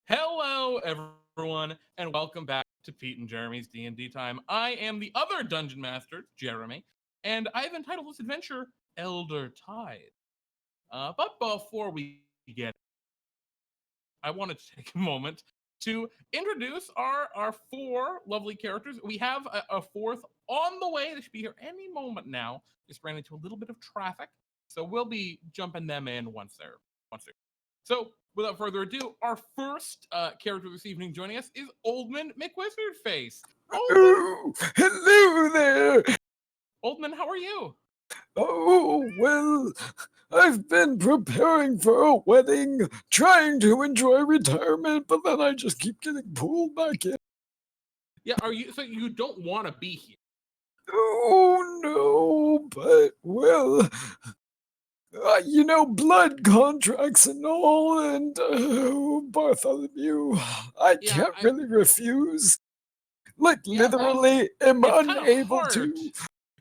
Hello, everyone, and welcome back to Pete and Jeremy's D&D Time. I am the other Dungeon Master, Jeremy, and I've entitled this adventure Elder Tide. But before we get, I wanted to take a moment to introduce our four lovely characters. We have a fourth on the way. They should be here any moment now. Just ran into a little bit of traffic, so we'll be jumping them in once they're. So, without further ado, our first character this evening joining us is Oldman McWizardface. Oldman, Oh, hello there. Oldman, how are you? Oh, well, I've been preparing for a wedding, trying to enjoy retirement, but then I just keep getting pulled back in. Yeah, are you? So you don't want to be here? Oh, no, but, well, blood contracts and all, and, Bartholomew, I Yeah, can't really refuse. Like, yeah. Well, literally, am it's kind of unable hard. to.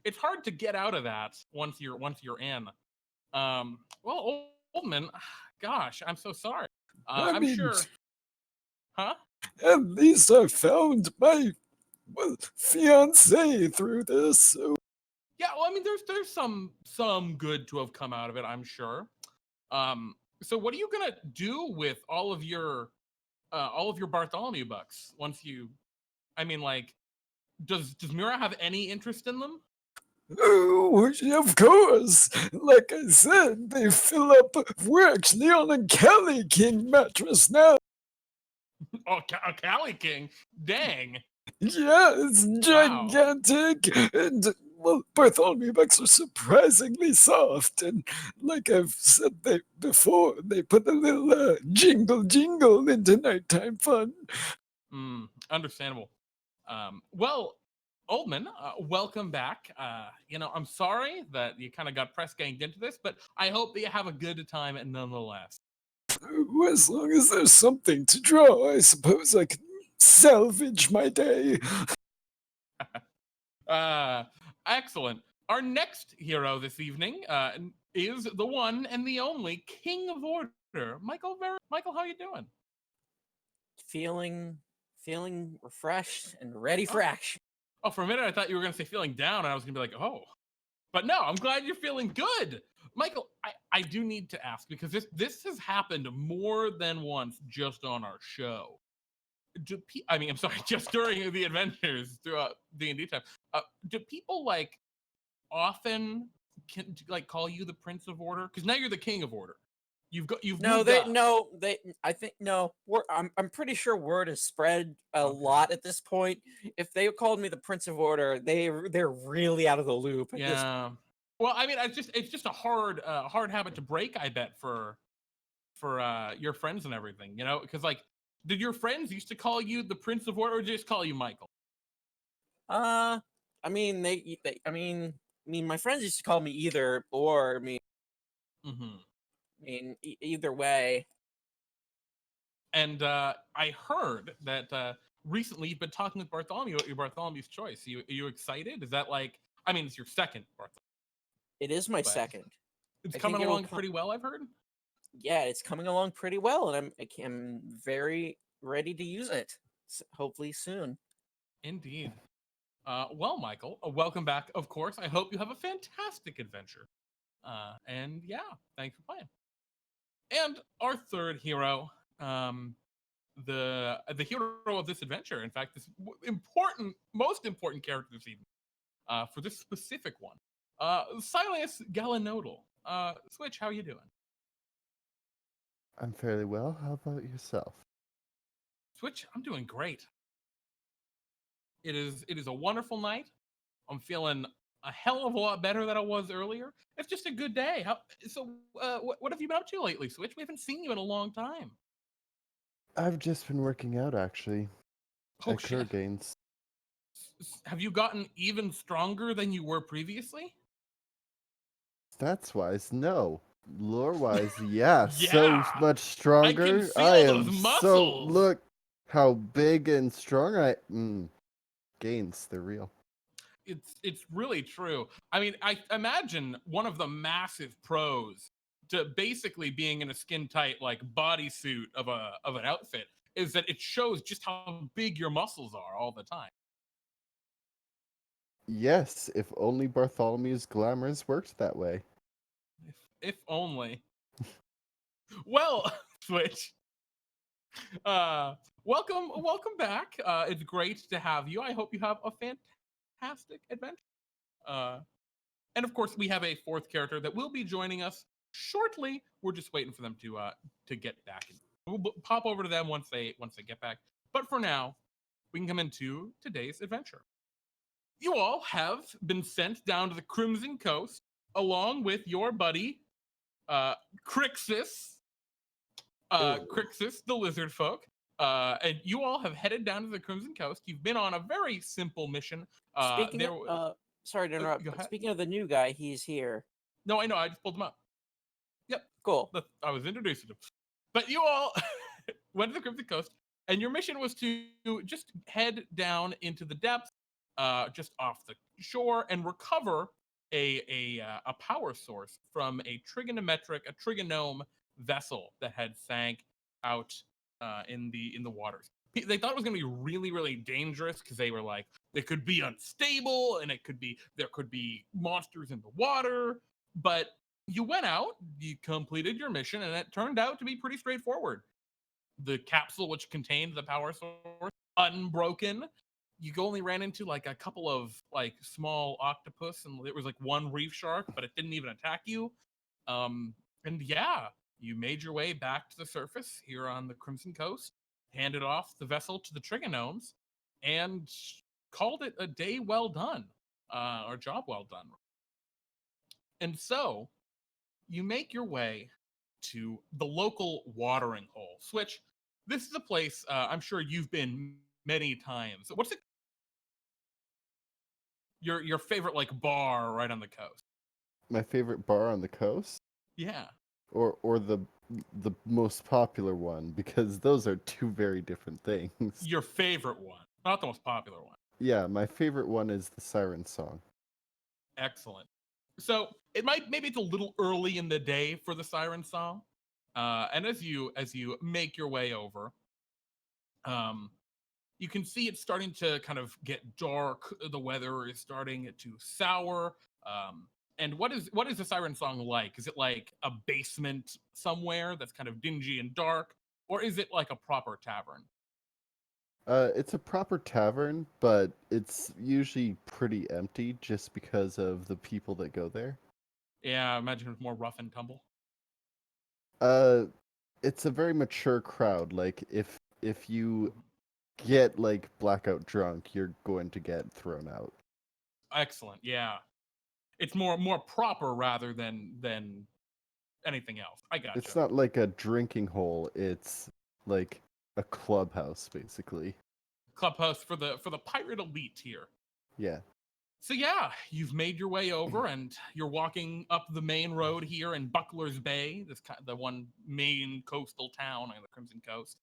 It's hard to get out of that once you're in. Well, Oldman, gosh, I'm so sorry. I I'm mean, sure, huh? at least I found my fiance through this. So. Yeah, well, I mean, there's some good to have come out of it, I'm sure. So what are you gonna do with all of your Bartholomew bucks once you? I mean, like, does Mira have any interest in them? Oh, of course. Like I said, they fill up. We're actually on a Kelly King mattress now. Oh, a Cali King, dang! Yeah, it's Wow. gigantic. And, well, Bartholomew bucks are surprisingly soft. And like I've said before, they put a little jingle jingle into nighttime fun. Understandable. Well, Oldman, welcome back. I'm sorry that you kind of got press ganged into this, but I hope that you have a good time nonetheless. As long as there's something to draw, I suppose I can salvage my day. Uh, Excellent. Our next hero this evening is the one and the only King of Order, Michael. Michael, how you doing? Feeling refreshed and ready for Oh, action. oh, for a minute I thought you were gonna say feeling down, and I was gonna be like, oh, but no, I'm glad you're feeling good, Michael. I do need to ask because this has happened more than once just on our show. I mean, I'm sorry, just during the adventures throughout D&D time. Do people like often like call you the Prince of Order? Because now you're the King of Order. You've No, moved up. I think no. I'm pretty sure word has spread a Okay. lot at this point. If they called me the Prince of Order, they're really out of the loop. Yeah. Well, I mean, it's just a hard habit to break. I bet for your friends and everything, because like, did your friends used to call you the Prince of Order, or just call you Michael? I mean, my friends used to call me either or. Mm-hmm. Either way. And I heard that recently you've been talking with Bartholomew about your Bartholomew's Choice. Are you excited? Is that like? I mean, it's your second Bartholomew. It is my But second. it's I coming think it'll along pretty well, I've heard. Yeah, it's coming along pretty well, and I'm very ready to use it. Hopefully soon. Indeed. Well, Michael, welcome back. Of course, I hope you have a fantastic adventure. And yeah, thanks for playing. And our third hero, the hero of this adventure. In fact, this most important character this evening. For this specific one, Sylias Galanodel. Switch, how you doing? I'm fairly well. How about yourself? Switch, I'm doing great. It is a wonderful night. I'm feeling a hell of a lot better than I was earlier. It's just a good day. What have you been up to lately, Switch? We haven't seen you in a long time. I've just been working out, actually. Oh At shit! Gains. Have you gotten even stronger than you were previously? Stats wise, no. Lore wise, yeah. So Yeah, much I can stronger. I feel those am so. muscles. Look how big and strong I. Gains, they're real. It's really true. I mean, I imagine one of the massive pros to basically being in a skin tight like bodysuit of an outfit is that it shows just how big your muscles are all the time. Yes, if only Bartholomew's glamours worked that way. If only. Well, Switch. Welcome back. It's great to have you. I hope you have a fantastic adventure. And of course, we have a fourth character that will be joining us shortly. We're just waiting for them to get back. We'll pop over to them once they get back. But for now, we can come into today's adventure. You all have been sent down to the Crimson Coast along with your buddy, Krixus. Krixus, the lizard folk. And you all have headed down to the Crimson Coast. You've been on a very simple mission. Sorry to interrupt. But speaking of the new guy, he's here. No, I know. I just pulled him up. Yep. Cool. I was introducing him. But you all went to the Crimson Coast, and your mission was to just head down into the depths, just off the shore, and recover a power source from a trigonome vessel that had sank out in the waters. They thought it was going to be really, really dangerous because they were like, it could be unstable and there could be monsters in the water. But you went out, you completed your mission, and it turned out to be pretty straightforward. The capsule, which contained the power source, unbroken. You only ran into like a couple of like small octopus, and it was like one reef shark, but it didn't even attack you. And yeah, you made your way back to the surface here on the Crimson Coast, handed off the vessel to the Trigonomes, and called it a day well done, or job well done. And so, you make your way to the local watering hole. Switch, this is a place I'm sure you've been many times. What's it? Your favorite like bar right on the coast? My favorite bar on the coast? Yeah. Or the most popular one, because those are two very different things. Your favorite one, not the most popular one. Yeah, my favorite one is the Siren Song. Excellent. So maybe it's a little early in the day for the Siren Song, and as you make your way over, you can see it's starting to kind of get dark. The weather is starting to sour. And what is the Siren Song like? Is it like a basement somewhere that's kind of dingy and dark, or is it like a proper tavern? It's a proper tavern, but it's usually pretty empty just because of the people that go there. Yeah, I imagine it's more rough and tumble. It's a very mature crowd. Like if you get like blackout drunk, you're going to get thrown out. Excellent. Yeah. It's more proper rather than anything else. I gotcha. It's not like a drinking hole. It's like a clubhouse, basically. Clubhouse for the pirate elite here. Yeah. So yeah, you've made your way over, and you're walking up the main road here in Buckler's Bay, the one main coastal town on the Crimson Coast,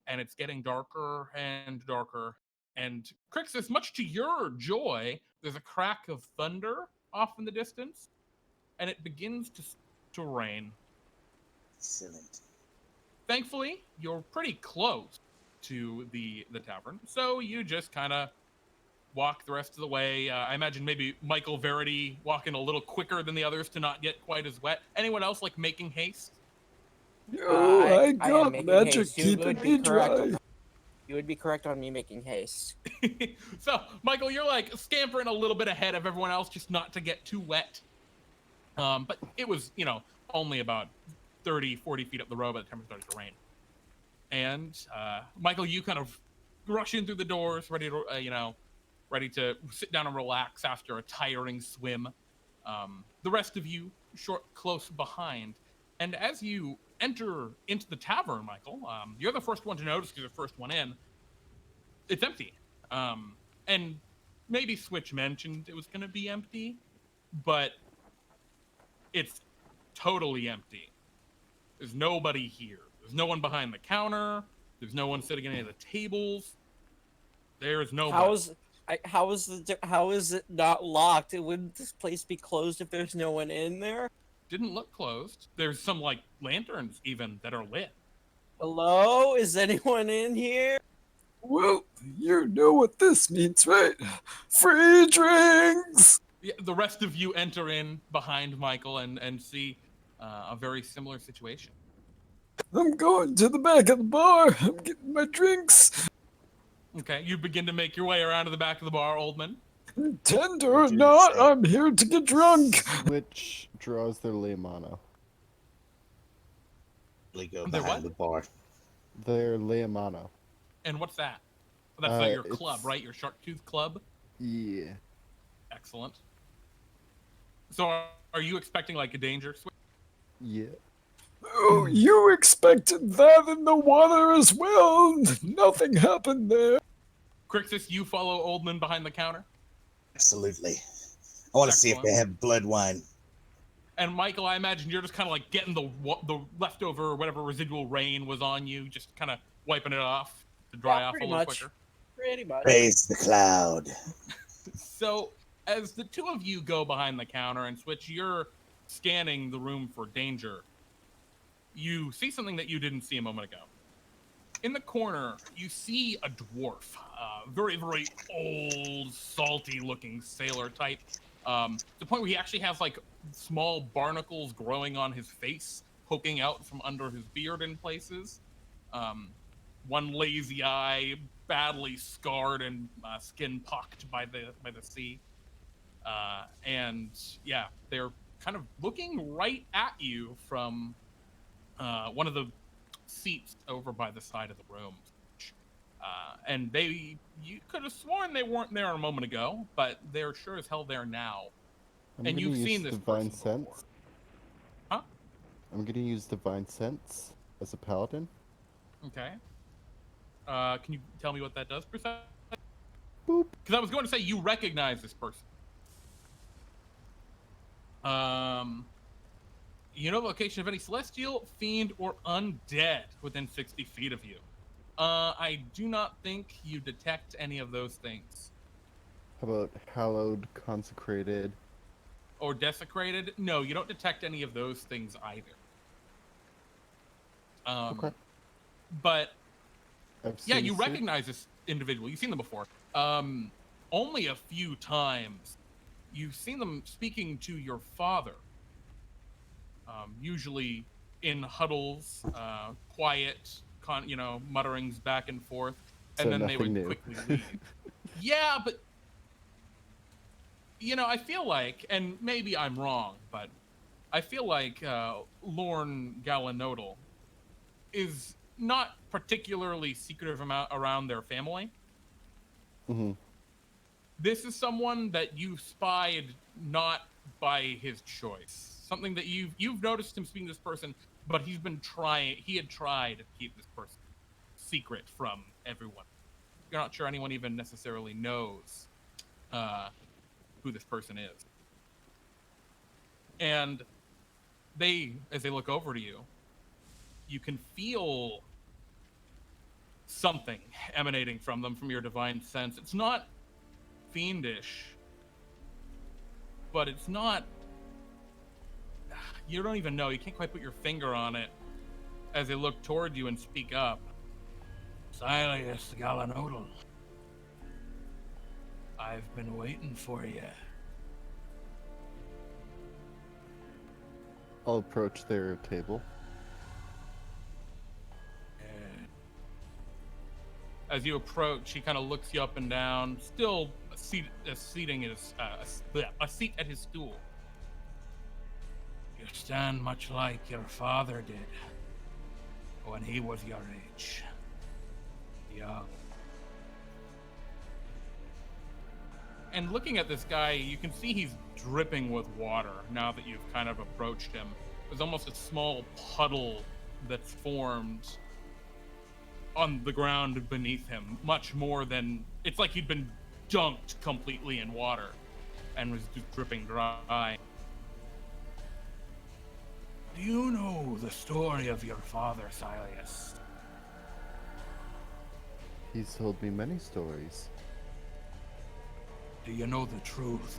and it's getting darker and darker. And Krixus, much to your joy, there's a crack of thunder off in the distance, and it begins to rain. Excellent. Thankfully, you're pretty close to the tavern, so you just kind of walk the rest of the way. I imagine maybe Michael Verity walking a little quicker than the others to not get quite as wet. Anyone else like making haste? Oh, I am got making magic haste. keeping me dry. You would be correct on me making haste. So, Michael, you're like scampering a little bit ahead of everyone else just not to get too wet. But it was, only about 30, 40 feet up the road by the time it started to rain. And, Michael, you kind of rush in through the doors, ready to sit down and relax after a tiring swim. The rest of you close behind. And as you enter into the tavern, Michael, you're the first one to notice because you're the first one in. It's empty. And maybe Switch mentioned it was going to be empty, but it's totally empty. There's nobody here. There's no one behind the counter. There's no one sitting at any of the tables. There's nobody. How is it not locked? Wouldn't this place be closed if there's no one in there? Didn't look closed. There's some like lanterns even that are lit. Hello? Is anyone in here? Well, you know what this means, right? Free drinks! Yeah, the rest of you enter in behind Michael and see a very similar situation. I'm going to the back of the bar. I'm getting my drinks. Okay, you begin to make your way around to the back of the bar, Oldman. Tender or Do the not, same. I'm here to get drunk. Which draws their lay mana. They go They're behind what? the bar. Their lay mana. And what's that? That's your club, it's- right? Your Sharktooth Club? Yeah. Excellent. So are you expecting like a danger switch? Yeah. Oh, you expected that in the water as well. Nothing happened there. Krixus, you follow Oldman behind the counter? Absolutely. I want to see if they have blood wine. And Michael, I imagine you're just kind of like getting the leftover or whatever residual rain was on you, just kind of wiping it off to dry off a pretty little much. quicker. Pretty much. Praise the cloud. So as the two of you go behind the counter and Switch, you're scanning the room for danger. You see something that you didn't see a moment ago. In the corner, you see a dwarf, very, very old, salty-looking sailor type. To the point where he actually has like small barnacles growing on his face, poking out from under his beard in places. One lazy eye, badly scarred and skin pocked by the sea. And yeah, they're kind of looking right at you from one of the seats over by the side of the room. And you could have sworn they weren't there a moment ago, but they're sure as hell there now. I'm And gonna you've use seen this Divine person before. Sense. Huh? I'm gonna use Divine Sense as a paladin. Okay. Can you tell me what that does, precisely? Boop. Because I was going to say you recognize this person. You know the location of any celestial, fiend, or undead within 60 feet of you. I do not think you detect any of those things. How about hallowed, consecrated? Or desecrated? No, you don't detect any of those things either. Okay. But I've yeah, seen you suit. recognize this individual. You've seen them before. Only a few times. You've seen them speaking to your father. Usually in huddles, quiet, mutterings back and forth, and So then they would nothing new. quickly leave. Yeah, but I feel like, and maybe I'm wrong, but I feel like Lorne Galanodel is not particularly secretive around their family. Mm-hmm. This is someone that you spied not by his choice. Something that you've noticed him speaking to this person, but he had tried to keep this person secret from everyone. You're not sure anyone even necessarily knows who this person is. And as they look over to you, you can feel something emanating from them, from your divine sense. It's not fiendish, but it's not, you don't even know, you can't quite put your finger on it as they look toward you and speak up. Sylias Galanodel, I've been waiting for you. I'll approach their table. As you approach, he kind of looks you up and down, still a seat at his stool. You stand much like your father did when he was your age, young. And looking at this guy, you can see he's dripping with water now that you've kind of approached him. There's almost a small puddle that's formed on the ground beneath him, much more than, it's like he'd been dunked completely in water and was just dripping dry. Do you know the story of your father, Sylias? He's told me many stories. Do you know the truth?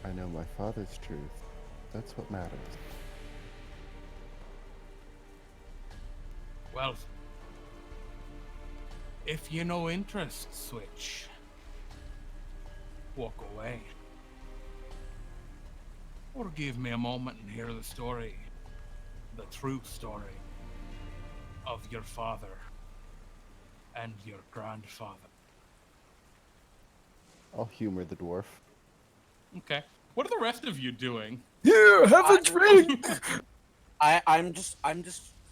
I know my father's truth. That's what matters. Well, if you no interest, switch. Walk away. Or give me a moment and hear the story. The true story of your father and your grandfather. I'll humor the dwarf. Okay. What are the rest of you doing? Here, have a drink. I'm just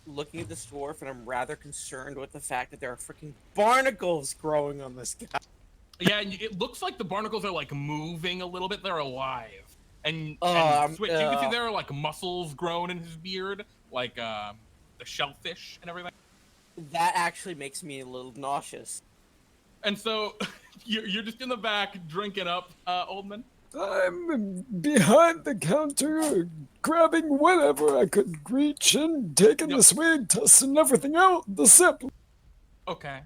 looking at this dwarf, and I'm rather concerned with the fact that there are freaking barnacles growing on this guy. Yeah, and it looks like the barnacles are like moving a little bit. They're alive. And Switch, you can see there are like muscles grown in his beard, like the shellfish and everything. That actually makes me a little nauseous. And so you're just in the back drinking up, Oldman. I'm behind the counter, grabbing whatever I could reach and taking the swig, testing everything out, the sip. Okay.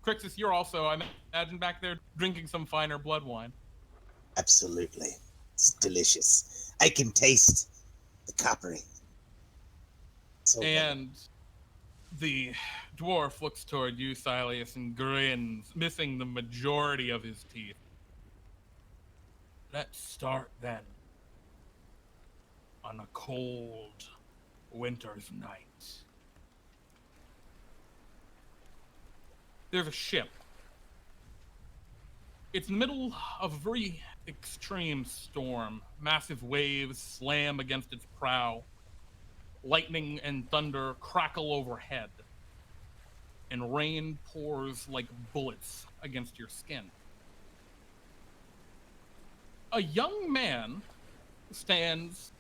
Krixus, you're also, I imagine, back there drinking some finer blood wine. Absolutely. It's delicious. I can taste the coppery. So good. And the dwarf looks toward you, Sylias, and grins, missing the majority of his teeth. Let's start then. On a cold winter's night. There's a ship. It's in the middle of a very extreme storm. Massive waves slam against its prow. Lightning and thunder crackle overhead. And rain pours like bullets against your skin. A young man stands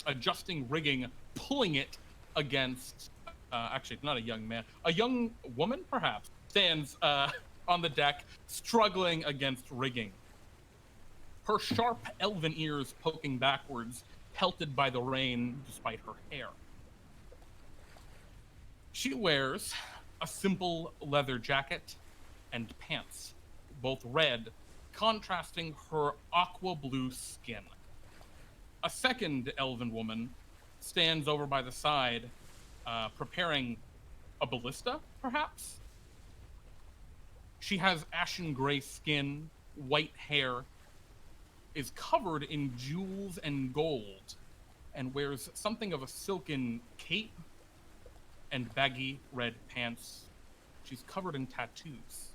adjusting rigging, pulling it against, actually not a young man, a young woman perhaps, stands on the deck, struggling against rigging. Her sharp elven ears poking backwards, pelted by the rain despite her hair. She wears a simple leather jacket and pants, both red, contrasting her aqua blue skin. A second elven woman stands over by the side, preparing a ballista, perhaps? She has ashen gray skin, white hair, is covered in jewels and gold, and wears something of a silken cape and baggy red pants. She's covered in tattoos.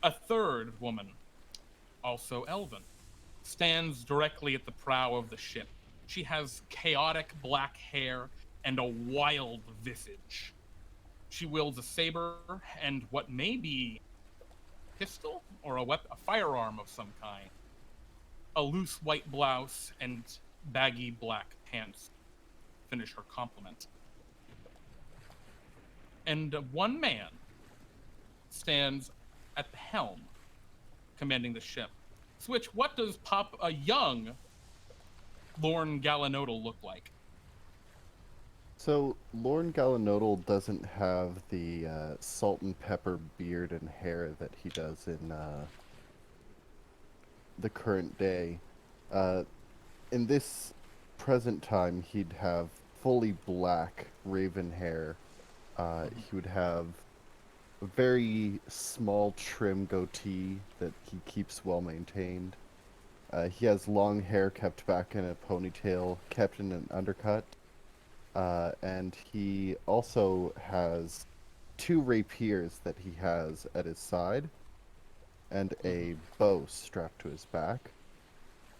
A third woman, also elven, stands directly at the prow of the ship. She has chaotic black hair and a wild visage. She wields a saber and what may be a pistol or a firearm of some kind. A loose white blouse and baggy black pants finish her complement. And one man stands at the helm, commanding the ship. Switch, what does a young Lorne Galanodel look like? So, Lorne Galanodel doesn't have the salt and pepper beard and hair that he does in the current day. In this present time, he'd have fully black raven hair. He would have a very small trim goatee that he keeps well maintained. He has long hair kept back in a ponytail, kept in an undercut. And he also has 2 rapiers that he has at his side and a bow strapped to his back.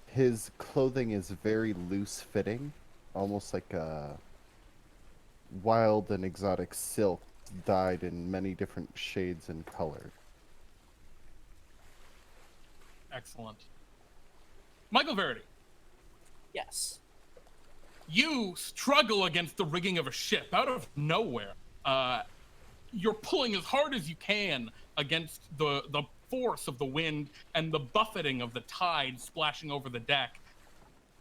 His clothing is very loose fitting, almost like a wild and exotic silk dyed in many different shades and colors. Excellent. Michael Verity. Yes. You struggle against the rigging of a ship out of nowhere. You're pulling as hard as you can against the force of the wind and the buffeting of the tide splashing over the deck.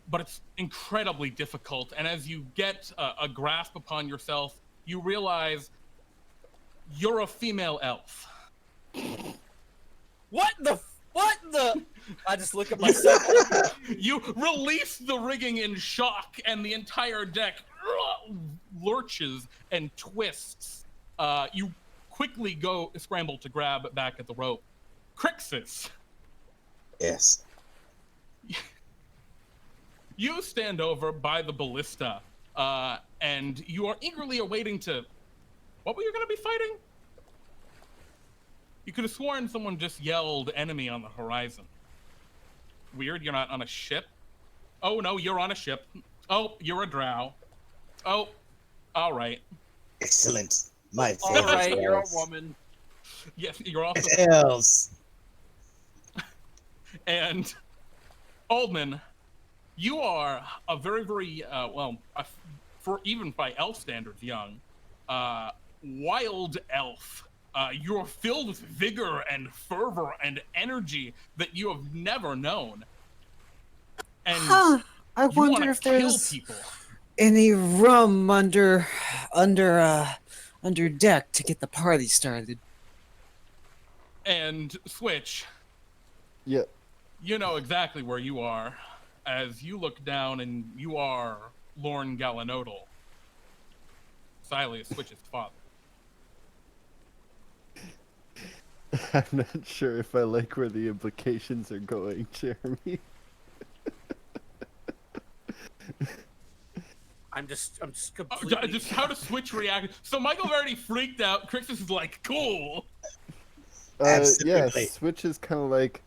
But it's incredibly difficult. And as you get a grasp upon yourself, you realize you're a female elf. What the? I just look at myself. You release the rigging in shock, and the entire deck lurches and twists. You quickly scramble to grab back at the rope. Krixus, Yes. you stand over by the ballista, and you are eagerly awaiting to... What were you going to be fighting? You could have sworn someone just yelled enemy on the horizon. Weird, you're not on a ship? Oh, no, you're on a ship. Oh, you're a drow. Oh, all right. Excellent. My All favorite. right, you're a elves. woman. Yes, you're also... Elves. And Oldman, you are a very, very, for even by elf standards, young, wild elf. You're filled with vigor and fervor and energy that you have never known. And I you wonder want if to kill there's people. any rum under deck to get the party started. And Switch, Yeah. you know exactly where you are as you look down and you are Lorne Galanodel, Sylias Switch's father. I'm not sure if I like where the implications are going, Jeremy. I'm just Oh, completely. just how does Switch react? So Michael already freaked out. Krixus is like, cool. Yeah, Absolutely. Switch is kind of like,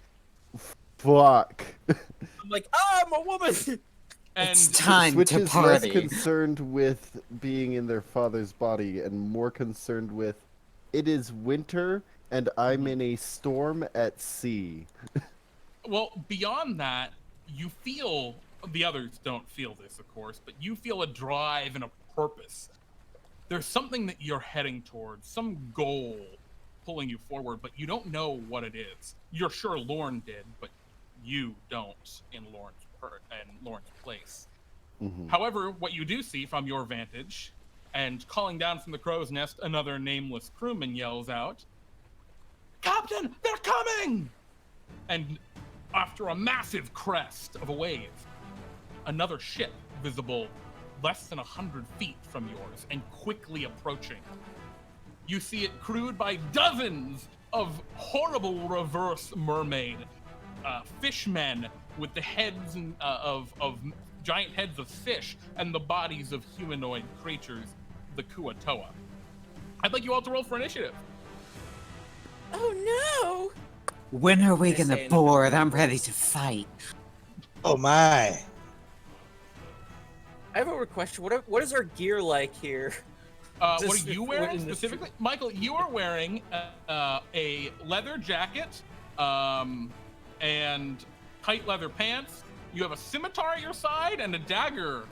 fuck. I'm like, oh, I'm a woman. And It's time Switch to is less party. concerned with being in their father's body and more concerned with, it is winter and I'm in a storm at sea. well, beyond that, you feel, the others don't feel this, of course, but you feel a drive and a purpose. There's something that you're heading towards, some goal pulling you forward, but you don't know what it is. You're sure Lorne did, but you don't in Lorne's place. Mhm. However, what you do see from your vantage, and calling down from the crow's nest, another nameless crewman yells out, "Captain, they're coming!" And after a massive crest of a wave, another ship visible less than 100 feet from yours and quickly approaching. You see it crewed by dozens of horrible reverse mermaid fishmen with the heads of giant heads of fish and the bodies of humanoid creatures, the Kuatoa. I'd like you all to roll for initiative. Oh no! When are we They gonna say in board? the- I'm ready to fight. Oh my. I have a question. What is our gear like here? What Just are you if- wearing in the- specifically? Michael, you are wearing a leather jacket and tight leather pants. You have a scimitar at your side and a dagger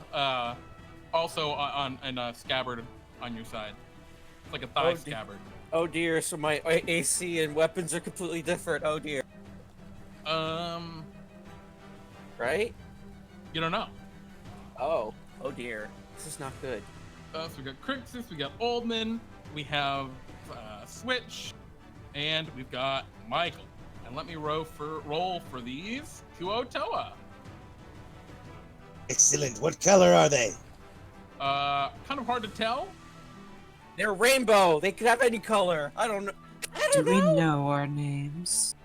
also on a scabbard on your side. It's like a thigh Oh, dear. scabbard. Oh dear, so my AC and weapons are completely different. Oh dear. Right? You don't know. Oh dear. This is not good. So we got Krixus, we got Oldman, we have Switch, and we've got Michael. And let me roll for these Kuatoa. Excellent. What color are they? Kind of hard to tell. They're rainbow. They could have any color. I don't know. I Do don't we know. know our names?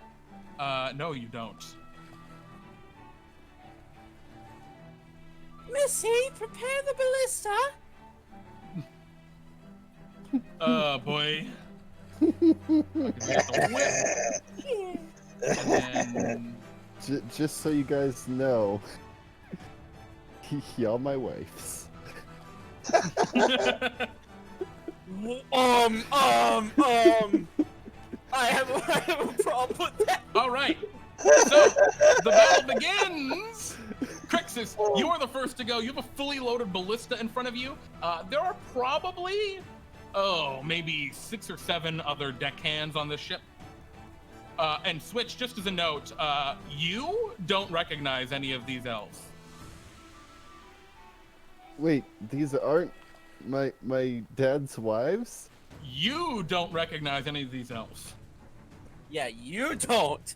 No, you don't. Missy, prepare the ballista. Boy. The whip. And then Just so you guys know, y'all my wives. I have a problem with that. all right. So the battle begins. Krixus, you are the first to go. You have a fully loaded ballista in front of you. There are probably, maybe 6 or 7 other deckhands on this ship. And Switch, just as a note, you don't recognize any of these elves. Wait, these aren't my dad's wives? You don't recognize any of these elves. Yeah, you don't.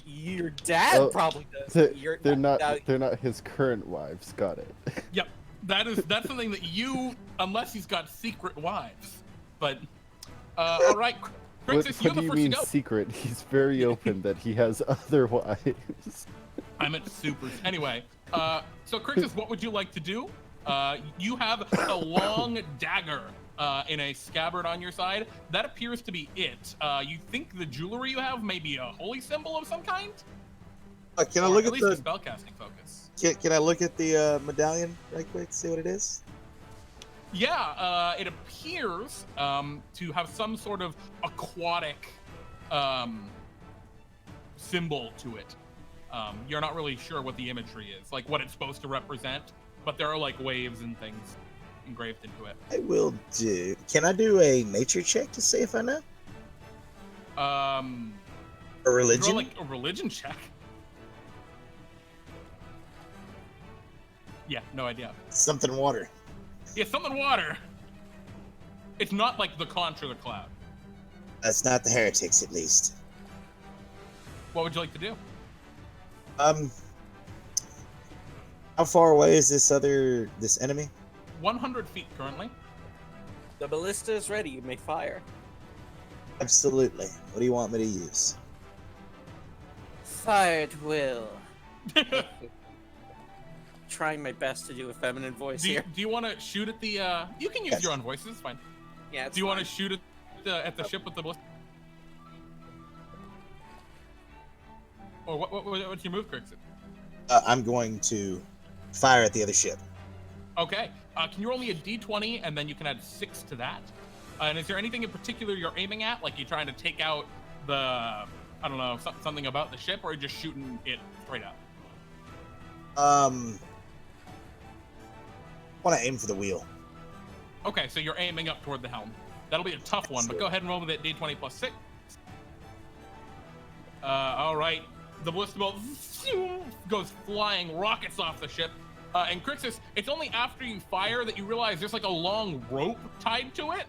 Your dad Oh, probably does. They're, Your- they're not now- they're not his current wives. Got it. Yep. That's something that you, unless he's got secret wives. But all right, Krixus, you're what the do you first mean to go. secret? He's very open that he has other wives. I meant supers. Anyway, so Krixus, what would you like to do? You have a long dagger in a scabbard on your side. That appears to be it. You think the jewelry you have may be a holy symbol of some kind? Can I Or look at at least a the? spellcasting focus? Can I look at the medallion right quick? See what it is. Yeah, it appears to have some sort of aquatic symbol to it. You're not really sure what the imagery is, like what it's supposed to represent, but there are like waves and things engraved into it. I will do. Can I do a nature check to see if I know? A religion? Draw, like a religion check. Yeah, no idea. Something water. Yeah, something water. It's not like the conch or the cloud. That's not the heretics, at least. What would you like to do? How far away is this enemy? 100 feet currently. The ballista is ready. You may fire. Absolutely. What do you want me to use? Fire at will. Trying my best to do a feminine voice Do here. you want to shoot at the? You can use Yes. your own voice. It's fine. Yeah. It's Do you want fine. to shoot at the ship with the ballista? Or what's your move, Krixus? I'm going to fire at the other ship. Okay. Can you roll me a d20 and then you can add 6 to that? And is there anything in particular you're aiming at? Like you're trying to take out the, I don't know, something about the ship, or are you just shooting it straight up? Want to aim for the wheel. Okay, so you're aiming up toward the helm. That'll be a tough one, but go ahead and roll with it d20 plus 6. All right. The ballista bolt goes flying, rockets off the ship. And Krixus, it's only after you fire that you realize there's like a long rope tied to it.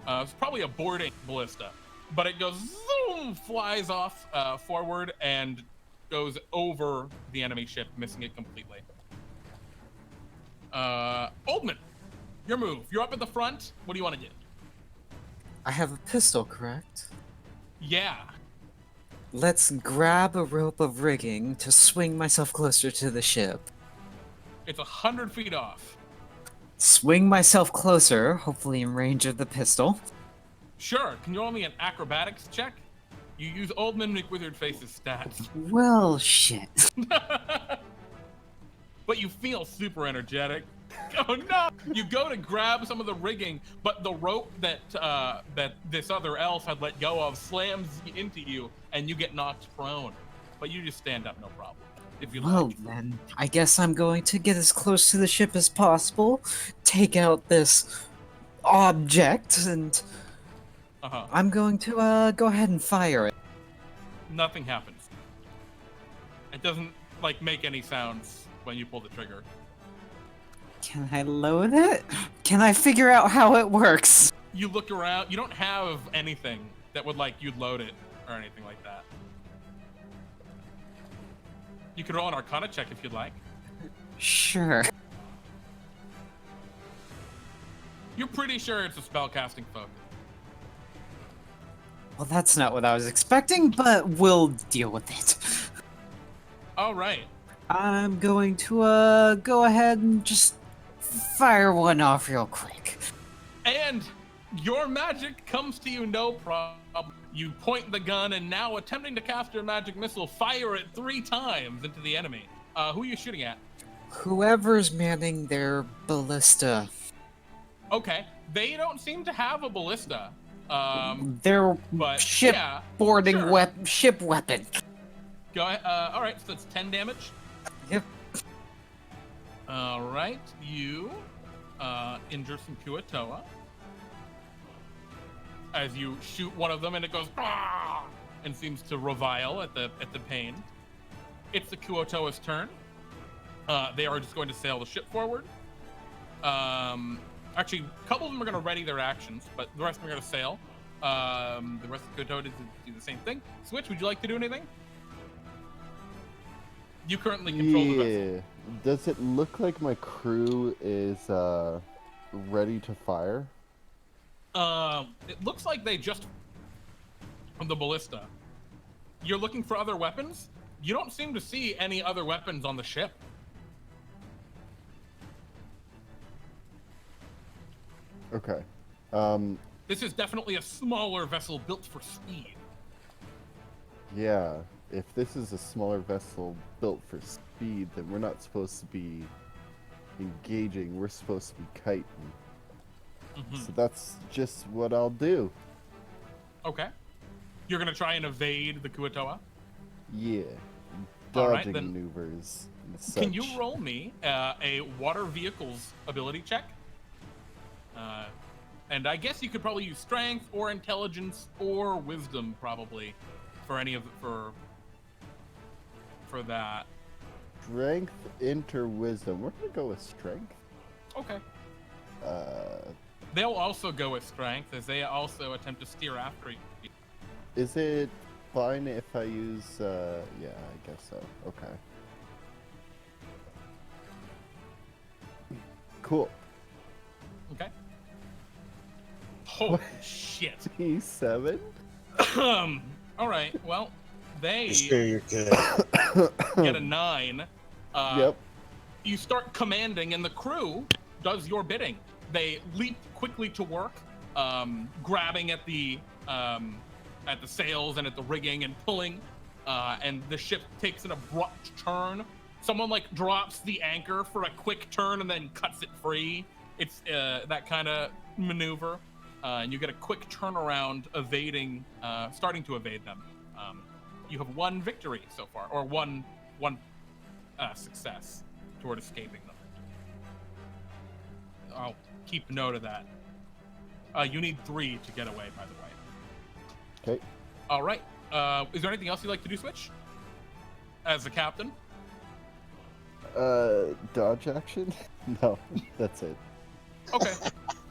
It's probably a boarding ballista, but it goes zoom, flies off forward and goes over the enemy ship, missing it completely. Oldman, your move. You're up at the front. What do you want to do? I have a pistol, correct? Yeah. Let's grab a rope of rigging to swing myself closer to the ship. It's 100 feet off. Swing myself closer, hopefully in range of the pistol. Sure. Can you roll me an acrobatics check? You use Oldman McWizardface's stats. Well, shit. But you feel super energetic. Oh no! You go to grab some of the rigging, but the rope that this other elf had let go of slams into you, and you get knocked prone. But you just stand up, no problem. If you Well, like. then, I guess I'm going to get as close to the ship as possible, take out this object, and I'm going to go ahead and fire it. Nothing happens. It doesn't like make any sounds when you pull the trigger. Can I load it? Can I figure out how it works? You look around. You don't have anything that would like you'd load it or anything like that. You could roll an Arcana check if you'd like. Sure. You're pretty sure it's a spellcasting focus. Well, that's not what I was expecting, but we'll deal with it. All right. I'm going to go ahead and just fire one off real quick. And your magic comes to you no problem. You point the gun and now attempting to cast your magic missile, fire it 3 times into the enemy. Who are you shooting at? Whoever's manning their ballista. Okay. They don't seem to have a ballista. Their but ship yeah, boarding sure. ship weapon. Go ahead. All right, so that's 10 damage. Yep. All right, you injure some Kuatoa as you shoot one of them, and it goes "Ah!" and seems to revile at the pain. It's the Kuotoa's turn. They are just going to sail the ship forward. Actually, a couple of them are going to ready their actions, but the rest of them are going to sail. The rest of the Kuotoa do the same thing. Switch, would you like to do anything? You currently control the vessel. Does it look like my crew is ready to fire? It looks like they just from the ballista. You're looking for other weapons? You don't seem to see any other weapons on the ship. Okay. This is definitely a smaller vessel built for speed. Yeah. If this is a smaller vessel built for speed, then we're not supposed to be engaging. We're supposed to be kiting. So that's just what I'll do. Okay. You're gonna try and evade the Kuatoa? Yeah. All Dodging right, then. maneuvers and such. Can you roll me a water vehicles ability check? And I guess you could probably use strength or intelligence or wisdom probably for any of for that. Strength, enter wisdom. We're gonna go with strength. Okay. Uh, They'll also go with strength as they also attempt to steer after you. is it fine if I use? Yeah, I guess so. Okay. Cool. Okay. Holy shit. P7. All right. Well, they Sure, you're good. get a 9. Yep. You start commanding, and the crew does your bidding. They leap quickly to work, grabbing at the sails and at the rigging and pulling, and the ship takes an abrupt turn. Someone like drops the anchor for a quick turn and then cuts it free. It's that kind of maneuver, and you get a quick turnaround, evading, starting to evade them. You have 1 victory so far, or one success toward escaping them. I'll keep note of that. You need 3 to get away, by the way. Okay. All right. Is there anything else you'd like to do, Switch? As the captain? Dodge action? No, that's it. Okay.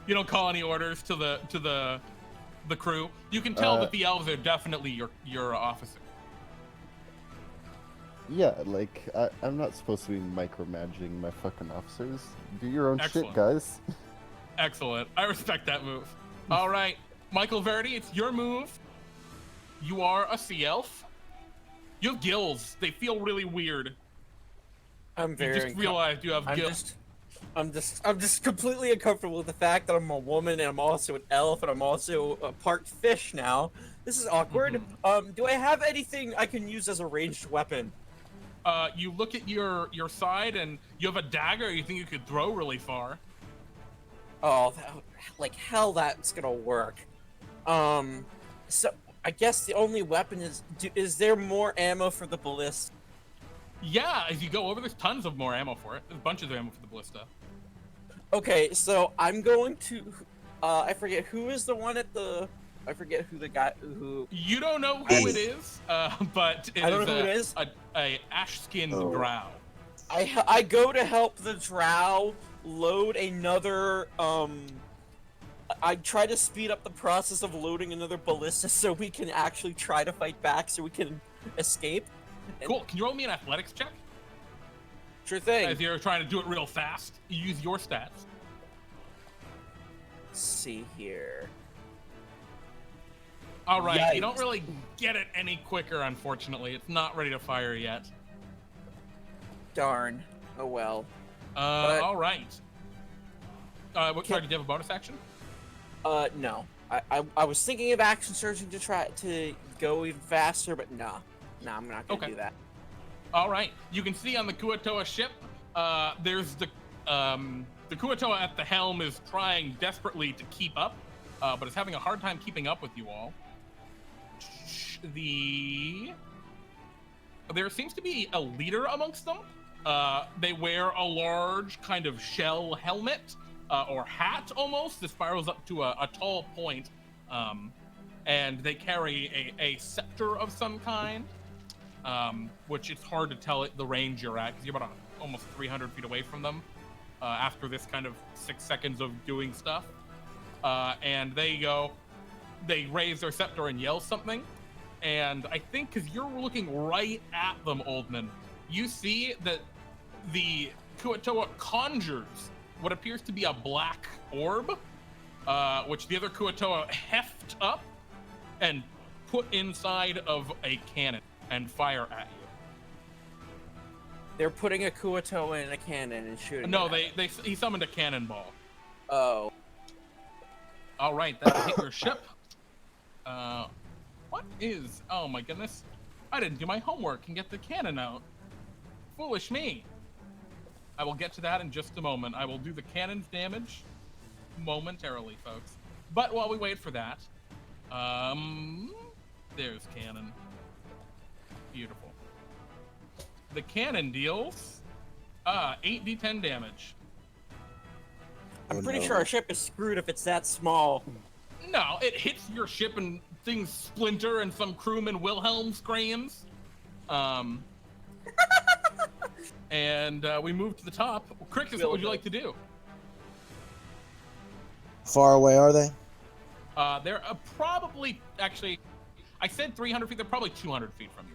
You don't call any orders to the crew. You can tell that the elves are definitely your officer. Yeah, like, I'm not supposed to be micromanaging my fucking officers. Do your own Excellent. shit, guys. Excellent. I respect that move. All right, Michael Verity, it's your move. You are a sea elf. You have gills. They feel really weird. I'm very. You just realized you have gills. I'm just completely uncomfortable with the fact that I'm a woman and I'm also an elf and I'm also a part fish now. This is awkward. Do I have anything I can use as a ranged weapon? You look at your side and you have a dagger you think you could throw really far. Oh, like hell, that's gonna work. So I guess the only weapon is there more ammo for the ballista? Yeah, as you go over, there's tons of more ammo for it. There's bunches of ammo for the ballista. Okay, so I'm going to. I forget who is the one at the. I forget who the guy who. You don't know who it is, but I don't know who it is. A ash-skinned drow. I go to help the drow load another. I try to speed up the process of loading another ballista so we can actually try to fight back, so we can escape. Cool. Can you roll me an athletics check? Sure thing. As you're trying to do it real fast, you use your stats. Let's see here. All right. Yikes. You don't really get it any quicker, unfortunately. It's not ready to fire yet. Darn. Oh well. All right. Sorry, did you have a bonus action? No. I was thinking of action surging to try to go even faster, but nah. Nah, I'm not gonna do that. All right. You can see on the Kuatoa ship, there's the Kuatoa at the helm is trying desperately to keep up, but is having a hard time keeping up with you all. There seems to be a leader amongst them. They wear a large kind of shell helmet or hat almost that spirals up to a tall point, and they carry a scepter of some kind. Which it's hard to tell the range you're at because you're about almost 300 feet away from them after this kind of 6 seconds of doing stuff. And they raise their scepter and yell something. And I think because you're looking right at them, Oldman, you see that the Kuatoa conjures what appears to be a black orb, which the other Kuatoa heft up and put inside of a cannon and fire at you. They're putting a Kuatoa in a cannon and shooting. No, he summoned a cannonball. Oh. All right, that'll hit your ship. What is? Oh my goodness, I didn't do my homework and get the cannon out. Foolish me. I will get to that in just a moment. I will do the cannon's damage momentarily, folks. But while we wait for that, there's cannon. Beautiful. The cannon deals 8d10 damage. I'm pretty sure our ship is screwed if it's that small. No, it hits your ship and things splinter and some crewman Wilhelm screams. And we move to the top. Krixus, what would you like to do? Far away are they? They're probably, actually, I said 300 feet. They're probably 200 feet from you.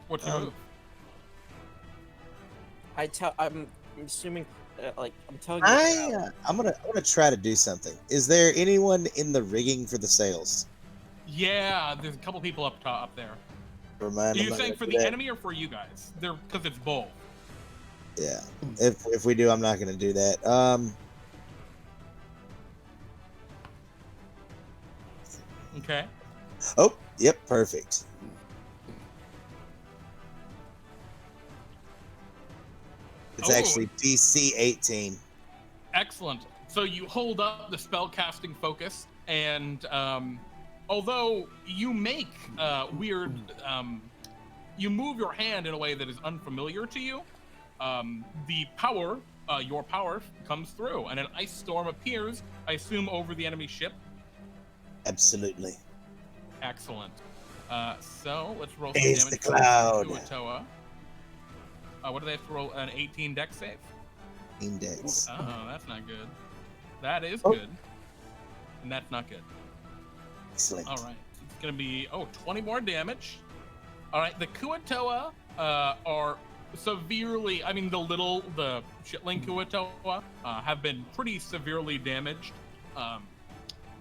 What's your move? I'm assuming, I'm telling you. I'm gonna try to do something. Is there anyone in the rigging for the sails? Yeah, there's a couple people up top up there. Remind Are you saying for the enemy or for you guys? They're because it's both. Yeah. If we do, I'm not gonna do that. Okay. Oh, yep, perfect. It's actually DC 18. Excellent. So you hold up the spellcasting focus, and although you make weird, you move your hand in a way that is unfamiliar to you, the power, your power, comes through, and an ice storm appears, I assume, over the enemy ship. Absolutely. Excellent. So let's roll some Face damage. the cloud. To Atoa. What do they have to roll? An 18 dex save? Index. Oh, that's not good. That is good. And that's not good. Excellent. All right. It's going to be, 20 more damage. All right. The Kuatoa are severely, the shitling Kuatoa have been pretty severely damaged.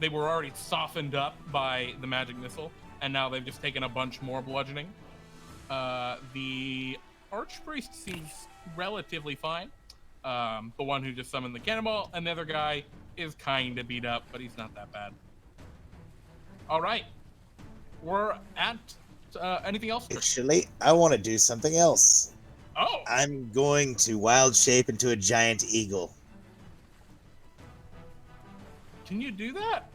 They were already softened up by the magic missile, and now they've just taken a bunch more bludgeoning. The Archpriest seems relatively fine. The one who just summoned the cannonball, and the other guy is kind of beat up, but he's not that bad. All right. We're at anything else? Actually, I want to do something else. Oh! I'm going to wild shape into a giant eagle. Can you do that?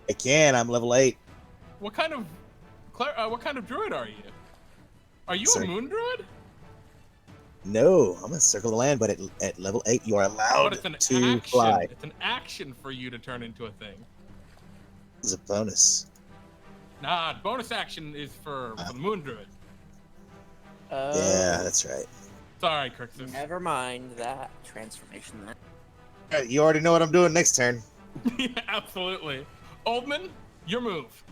I can. I'm level 8. What kind of druid are you? Are you a moon druid? No, I'm a circle of the land, but at level 8, you are allowed to fly. It's an action for you to turn into a thing. It's a bonus. Nah, bonus action is for the moon druid. Yeah, that's right. Sorry, Krixus. Never mind that transformation then. You already know what I'm doing next turn. Yeah, absolutely. Oldman, your move.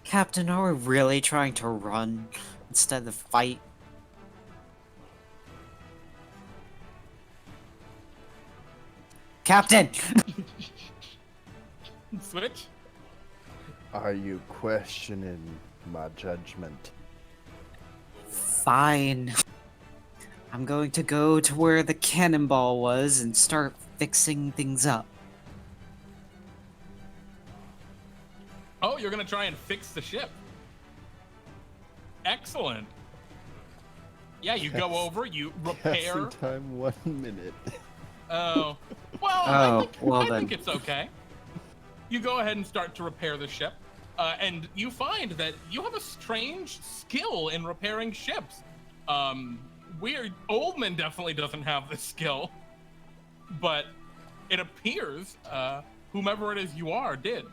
Captain, are we really trying to run instead of fight? Captain! Switch? Are you questioning my judgment? Fine. I'm going to go to where the cannonball was and start fixing things up. Oh, you're gonna try and fix the ship. Excellent. Yeah, you go over, you repair. Passing time 1 minute. Oh. Well, I think it's okay. You go ahead and start to repair the ship. And you find that you have a strange skill in repairing ships. Oldman definitely doesn't have this skill. But it appears whomever it is you are did.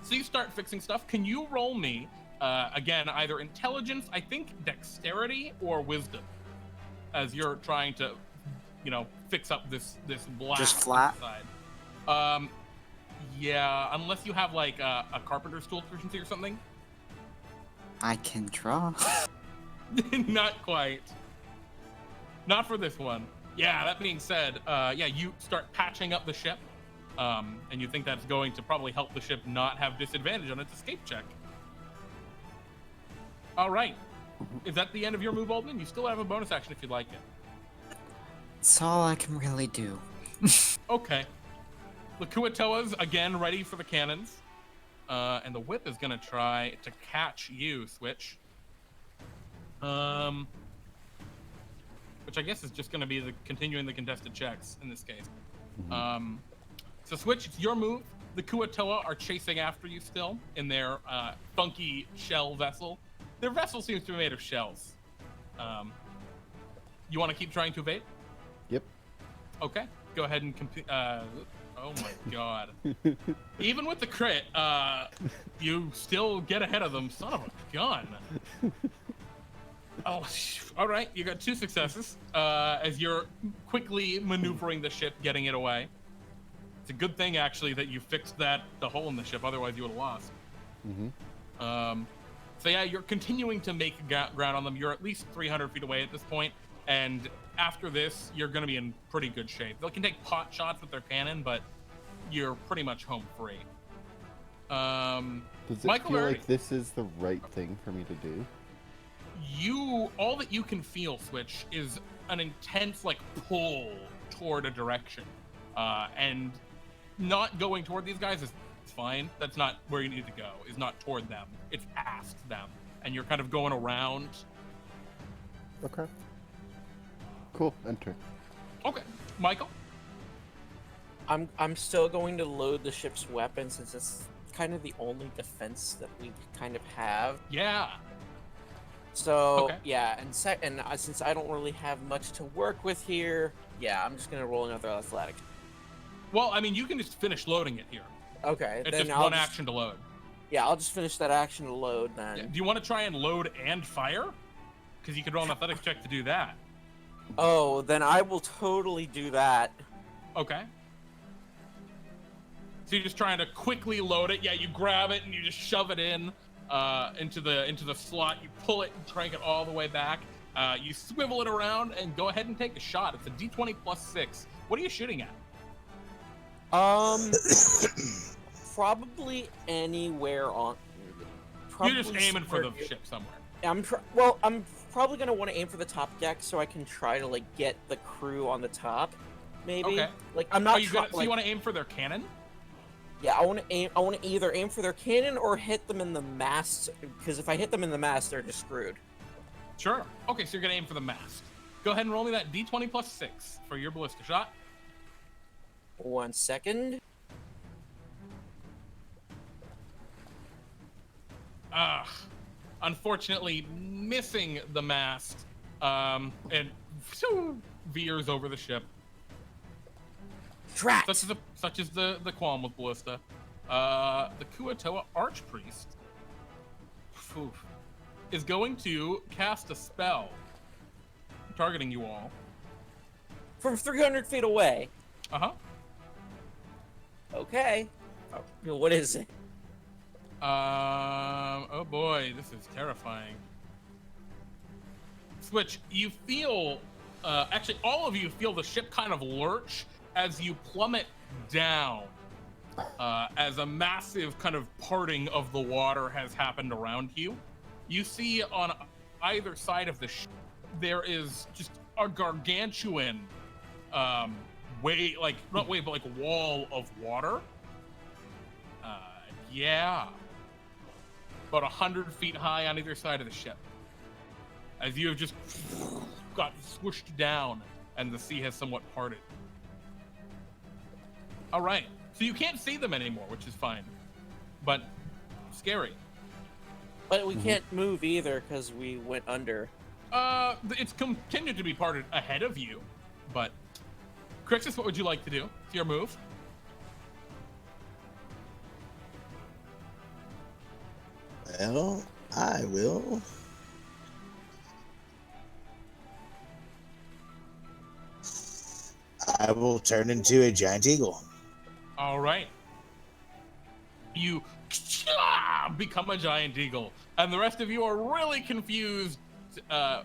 So you start fixing stuff. Can you roll me, again, either intelligence, I think dexterity, or wisdom, as you're trying to, fix up this blast. Just flat? Side. Yeah, unless you have like a carpenter's tool proficiency or something. I can draw. Not quite. Not for this one. Yeah, that being said, yeah, you start patching up the ship, and you think that's going to probably help the ship not have disadvantage on its escape check. All right. Is that the end of your move, Oldman? You still have a bonus action if you'd like it. That's all I can really do. Okay. The Kuatoa's again ready for the cannons, and the whip is gonna try to catch you, Switch. Which I guess is just gonna be continuing the contested checks in this case. So Switch, it's your move. The Kuatoa are chasing after you still in their funky shell vessel. Their vessel seems to be made of shells. You want to keep trying to evade? Yep. Okay, go ahead and compete. Oh my god. Even with the crit, you still get ahead of them. Son of a gun. Oh, all right. You got 2 successes as you're quickly maneuvering the ship, getting it away. It's a good thing, actually, that you fixed the hole in the ship. Otherwise, you would have lost. So yeah, you're continuing to make ground on them. You're at least 300 feet away at this point, and after this, you're going to be in pretty good shape. They can take pot shots with their cannon, but you're pretty much home free. Does it Michael feel Verity, like this is the right thing for me to do? all that you can feel, Switch, is an intense like pull toward a direction, and not going toward these guys is fine. That's not where you need to go. Is not toward them. It's past them, and you're kind of going around. Okay. Cool. Enter. Okay, Michael. I'm still going to load the ship's weapon since it's kind of the only defense that we kind of have. Yeah. So Okay. yeah, and since I don't really have much to work with here, yeah, I'm just gonna roll another athletics. Well, I mean, you can just finish loading it here. Okay, It's then just one action to load. Yeah, I'll just finish that action to load then. Yeah. Do you want to try and load and fire? Because you could roll an athletics check to do that. Oh, then I will totally do that. Okay. So you're just trying to quickly load it. Yeah, you grab it and you just shove it in into the slot. You pull it and crank it all the way back. You swivel it around and go ahead and take a shot. It's a D20 plus 6. What are you shooting at? Probably anywhere on. You're just aiming for the ship somewhere. I'm probably gonna want to aim for the top deck so I can try to like get the crew on the top. Maybe. Okay. Like I'm not. So you want to aim for their cannon? Yeah, I want to either aim for their cannon or hit them in the mast. Because if I hit them in the mast, they're just screwed. Sure. Okay, so you're gonna aim for the mast. Go ahead and roll me that D20 plus 6 for your ballista shot. 1 second. Unfortunately, missing the mast, and veers over the ship. Trapped. Such is the qualm with ballista. The Kuatoa Archpriest is going to cast a spell targeting you all From 300 feet away. Okay. Oh, what is it? Oh boy, this is terrifying. Switch, you feel, actually all of you feel the ship kind of lurch as you plummet down, as a massive kind of parting of the water has happened around you. You see on either side of the ship, there is just a gargantuan, not wave, but like wall of water. Yeah. About 100 feet high on either side of the ship. As you have just got swooshed down and the sea has somewhat parted. All right. So you can't see them anymore, which is fine. But scary. But we can't move either because we went under. It's continued to be parted ahead of you. But Krixus, what would you like to do? It's your move. Well, I will. I will turn into a giant eagle. All right. You become a giant eagle, and the rest of you are really confused,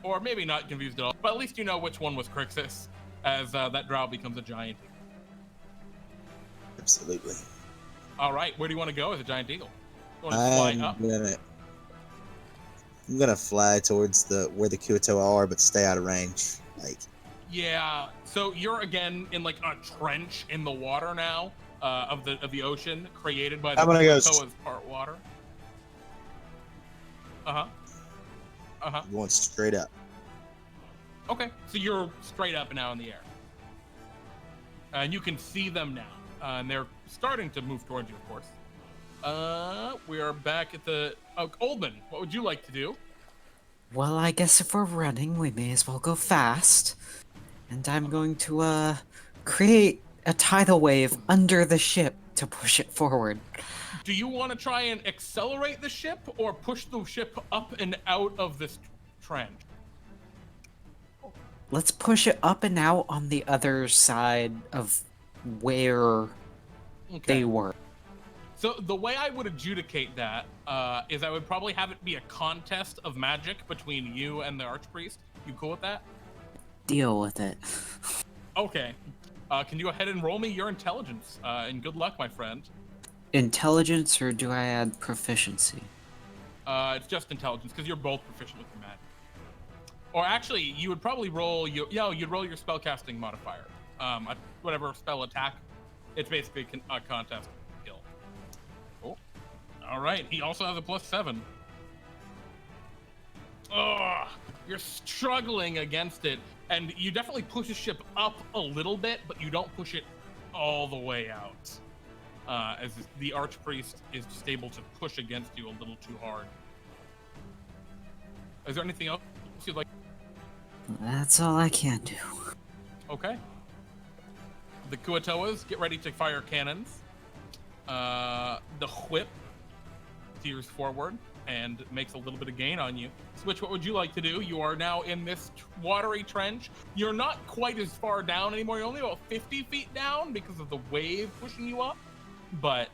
or maybe not confused at all, but at least you know which one was Krixus, as that drow becomes a giant eagle. Absolutely. All right, where do you want to go as a giant eagle? You want to fly up? I'm gonna fly towards where the Kuatoa are, but stay out of range. Like, yeah. So you're again in like a trench in the water now, of the ocean created by the Kuatoa's part water. Going straight up. Okay, so you're straight up now in the air, and you can see them now, and they're starting to move towards you, of course. We are back at the Oldman. What would you like to do? Well, I guess if we're running, we may as well go fast. And I'm going to create a tidal wave under the ship to push it forward. Do you want to try and accelerate the ship or push the ship up and out of this trench? Let's push it up and out on the other side of where they were. So the way I would adjudicate that is I would probably have it be a contest of magic between you and the Archpriest. You cool with that? Deal with it. Okay. Can you go ahead and roll me your intelligence? And good luck, my friend. Intelligence, or do I add proficiency? It's just intelligence, because you're both proficient with the magic. Or actually, you would probably roll you'd roll your spellcasting modifier. Whatever spell attack. It's basically a contest skill. Cool. All right. He also has a +7. Oh, you're struggling against it, and you definitely push the ship up a little bit, but you don't push it all the way out. As the Archpriest is just able to push against you a little too hard. Is there anything else you'd like? That's all I can do. Okay. The Kuatoas get ready to fire cannons. The whip steers forward and makes a little bit of gain on you. Switch, what would you like to do? You are now in this watery trench. You're not quite as far down anymore. You're only about 50 feet down because of the wave pushing you up, but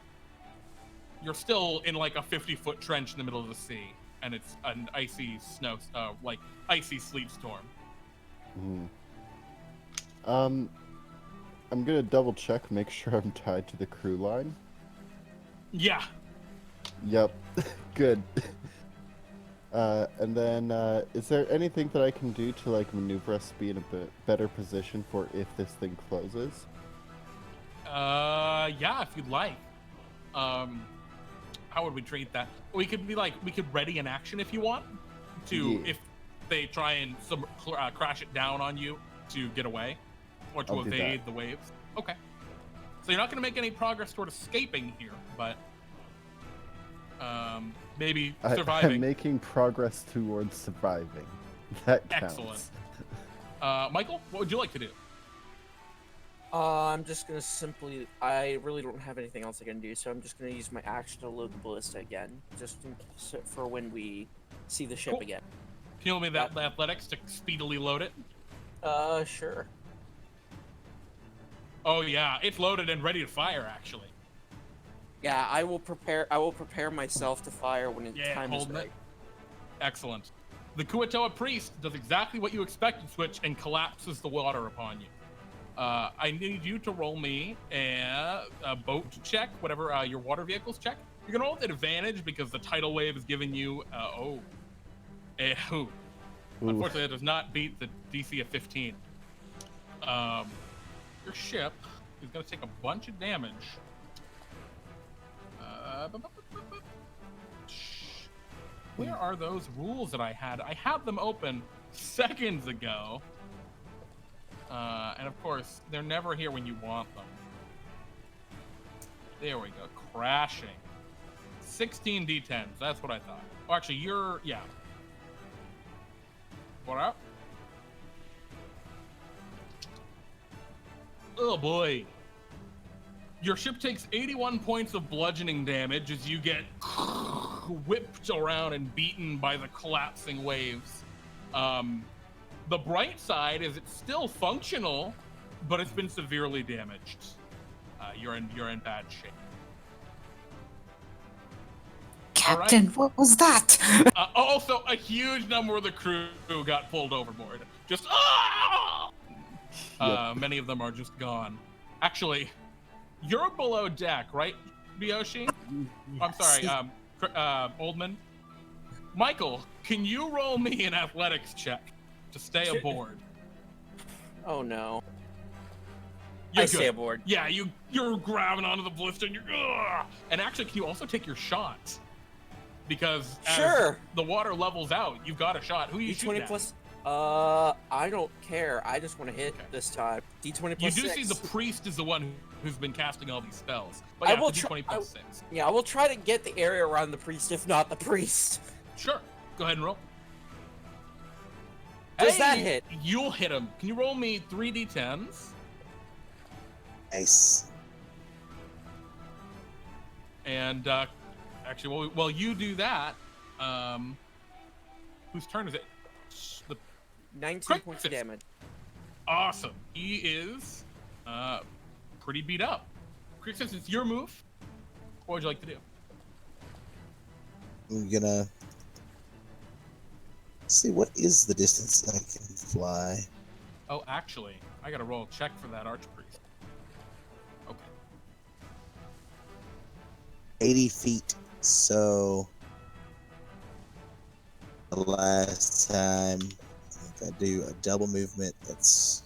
you're still in like a 50-foot trench in the middle of the sea, and it's an icy icy sleet storm. I'm gonna double check, make sure I'm tied to the crew line. Yeah. Yep. Good. And then, is there anything that I can do to like maneuver us to be in a bit better position for if this thing closes? Yeah, if you'd like. How would we treat that? We could ready an action if you want to, if they try and crash it down on you to get away or to evade the waves. Okay. So you're not going to make any progress toward escaping here, but maybe surviving. I'm making progress towards surviving. That counts. Excellent. Michael, what would you like to do? I'm just gonna I really don't have anything else I can do, so I'm just gonna use my action to load the ballista again, just for when we see the ship again. Can you roll me that athletics to speedily load it? Sure. Oh yeah, it's loaded and ready to fire, actually. Yeah, I will prepare myself to fire when time is right. Excellent. The Kuatoa priest does exactly what you expected, Switch, and collapses the water upon you. I need you to roll me a boat check, whatever your water vehicles check. You're gonna roll with advantage because the tidal wave is giving you. Unfortunately, it does not beat the DC of 15. Your ship is gonna take a bunch of damage. Where are those rules that I had? I had them open seconds ago. And of course, they're never here when you want them. There we go. Crashing. 16 D10s. That's what I thought. Oh, actually, yeah. What up? Oh boy. Your ship takes 81 points of bludgeoning damage as you get whipped around and beaten by the collapsing waves. The bright side is it's still functional, but it's been severely damaged. You're in bad shape. Captain, right. What was that? Also, a huge number of the crew got pulled overboard. Just many of them are just gone. Actually, you're below deck, right, Biyoshi? I'm sorry, Oldman. Michael, can you roll me an athletics check to stay aboard? Oh no. You're I stay aboard. Yeah, you're grabbing onto the ballista and and actually, can you also take your shots? Because as the water levels out, you've got a shot. Who are you shooting at? plus. I don't care. I just want to hit this time. D20 plus You do 6. see the priest is the one who's been casting all these spells. But yeah, D20 plus 6. Yeah, I will try to get the area around the priest, if not the priest. Sure. Go ahead and roll. Does that hit? You'll hit him. Can you roll me 3d10s? Nice. And actually, while you do that, whose turn is it? The 19 points of damage. Awesome. He is pretty beat up. Krixus, it's your move. What would you like to do? I'm gonna see what is the distance I can fly. Oh, actually, I gotta roll a check for that archpriest. Okay. 80 feet. So the last time if I do a double movement, that's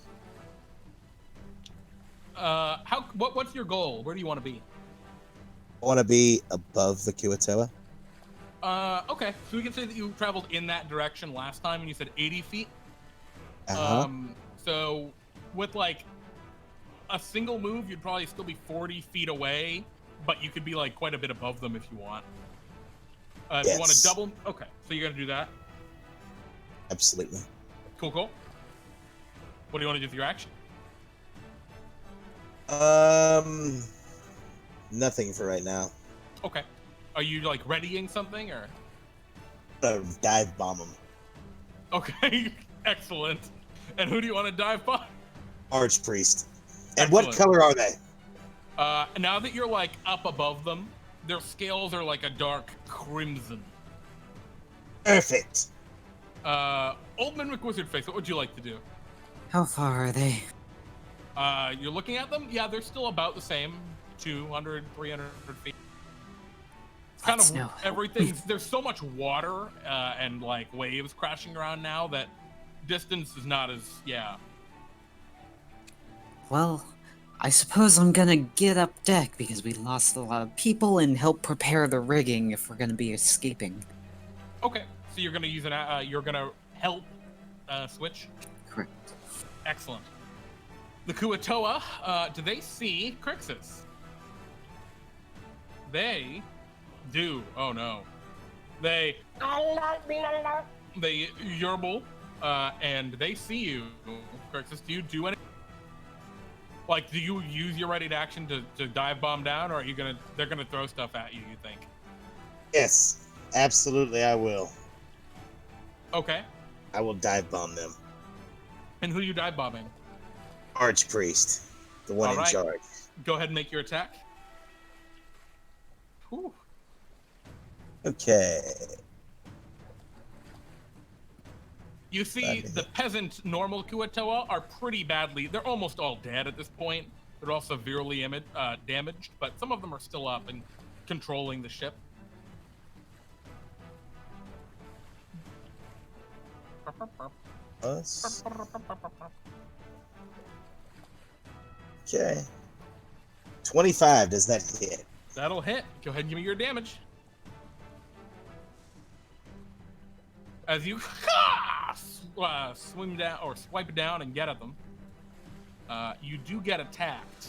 what's your goal? Where do you want to be? I want to be above the Kuatoa. Okay, so we can say that you traveled in that direction last time and you said 80 feet. So with like a single move, you'd probably still be 40 feet away, but you could be like quite a bit above them if you want. If you want to double, okay, so you're gonna do that. Absolutely. Cool. What do you want to do with your action? Nothing for right now. Okay. Are you like readying something or? Dive bomb them. Okay, excellent. And who do you want to dive bomb? Archpriest. And what color are they? Now that you're like up above them, their scales are like a dark crimson. Perfect. Oldman McWizardface, what would you like to do? How far are they? You're looking at them? Yeah, they're still about the same, 200, 300 feet. Kind of everything. There's so much water and like waves crashing around now that distance is not as, Well, I suppose I'm gonna get up deck because we lost a lot of people and help prepare the rigging if we're gonna be escaping. Okay, so you're gonna use you're gonna help switch? Correct. Excellent. The Kuatoa, do they see Krixus? They do. Oh no. They yerble, and they see you, Krixus. Do you do any? Like, do you use your ready to action to dive bomb down, or are you they're gonna throw stuff at you, you think? Yes, absolutely I will. Okay. I will dive bomb them. And who are you dive bombing? Archpriest, the one in charge. Go ahead and make your attack. Whew. Okay. You see, the peasant normal Kuatoa are pretty badly. They're almost all dead at this point. They're all severely damaged, but some of them are still up and controlling the ship. Us. Okay. 25. Does that hit? That'll hit. Go ahead and give me your damage. As you swing down or swipe down and get at them, you do get attacked.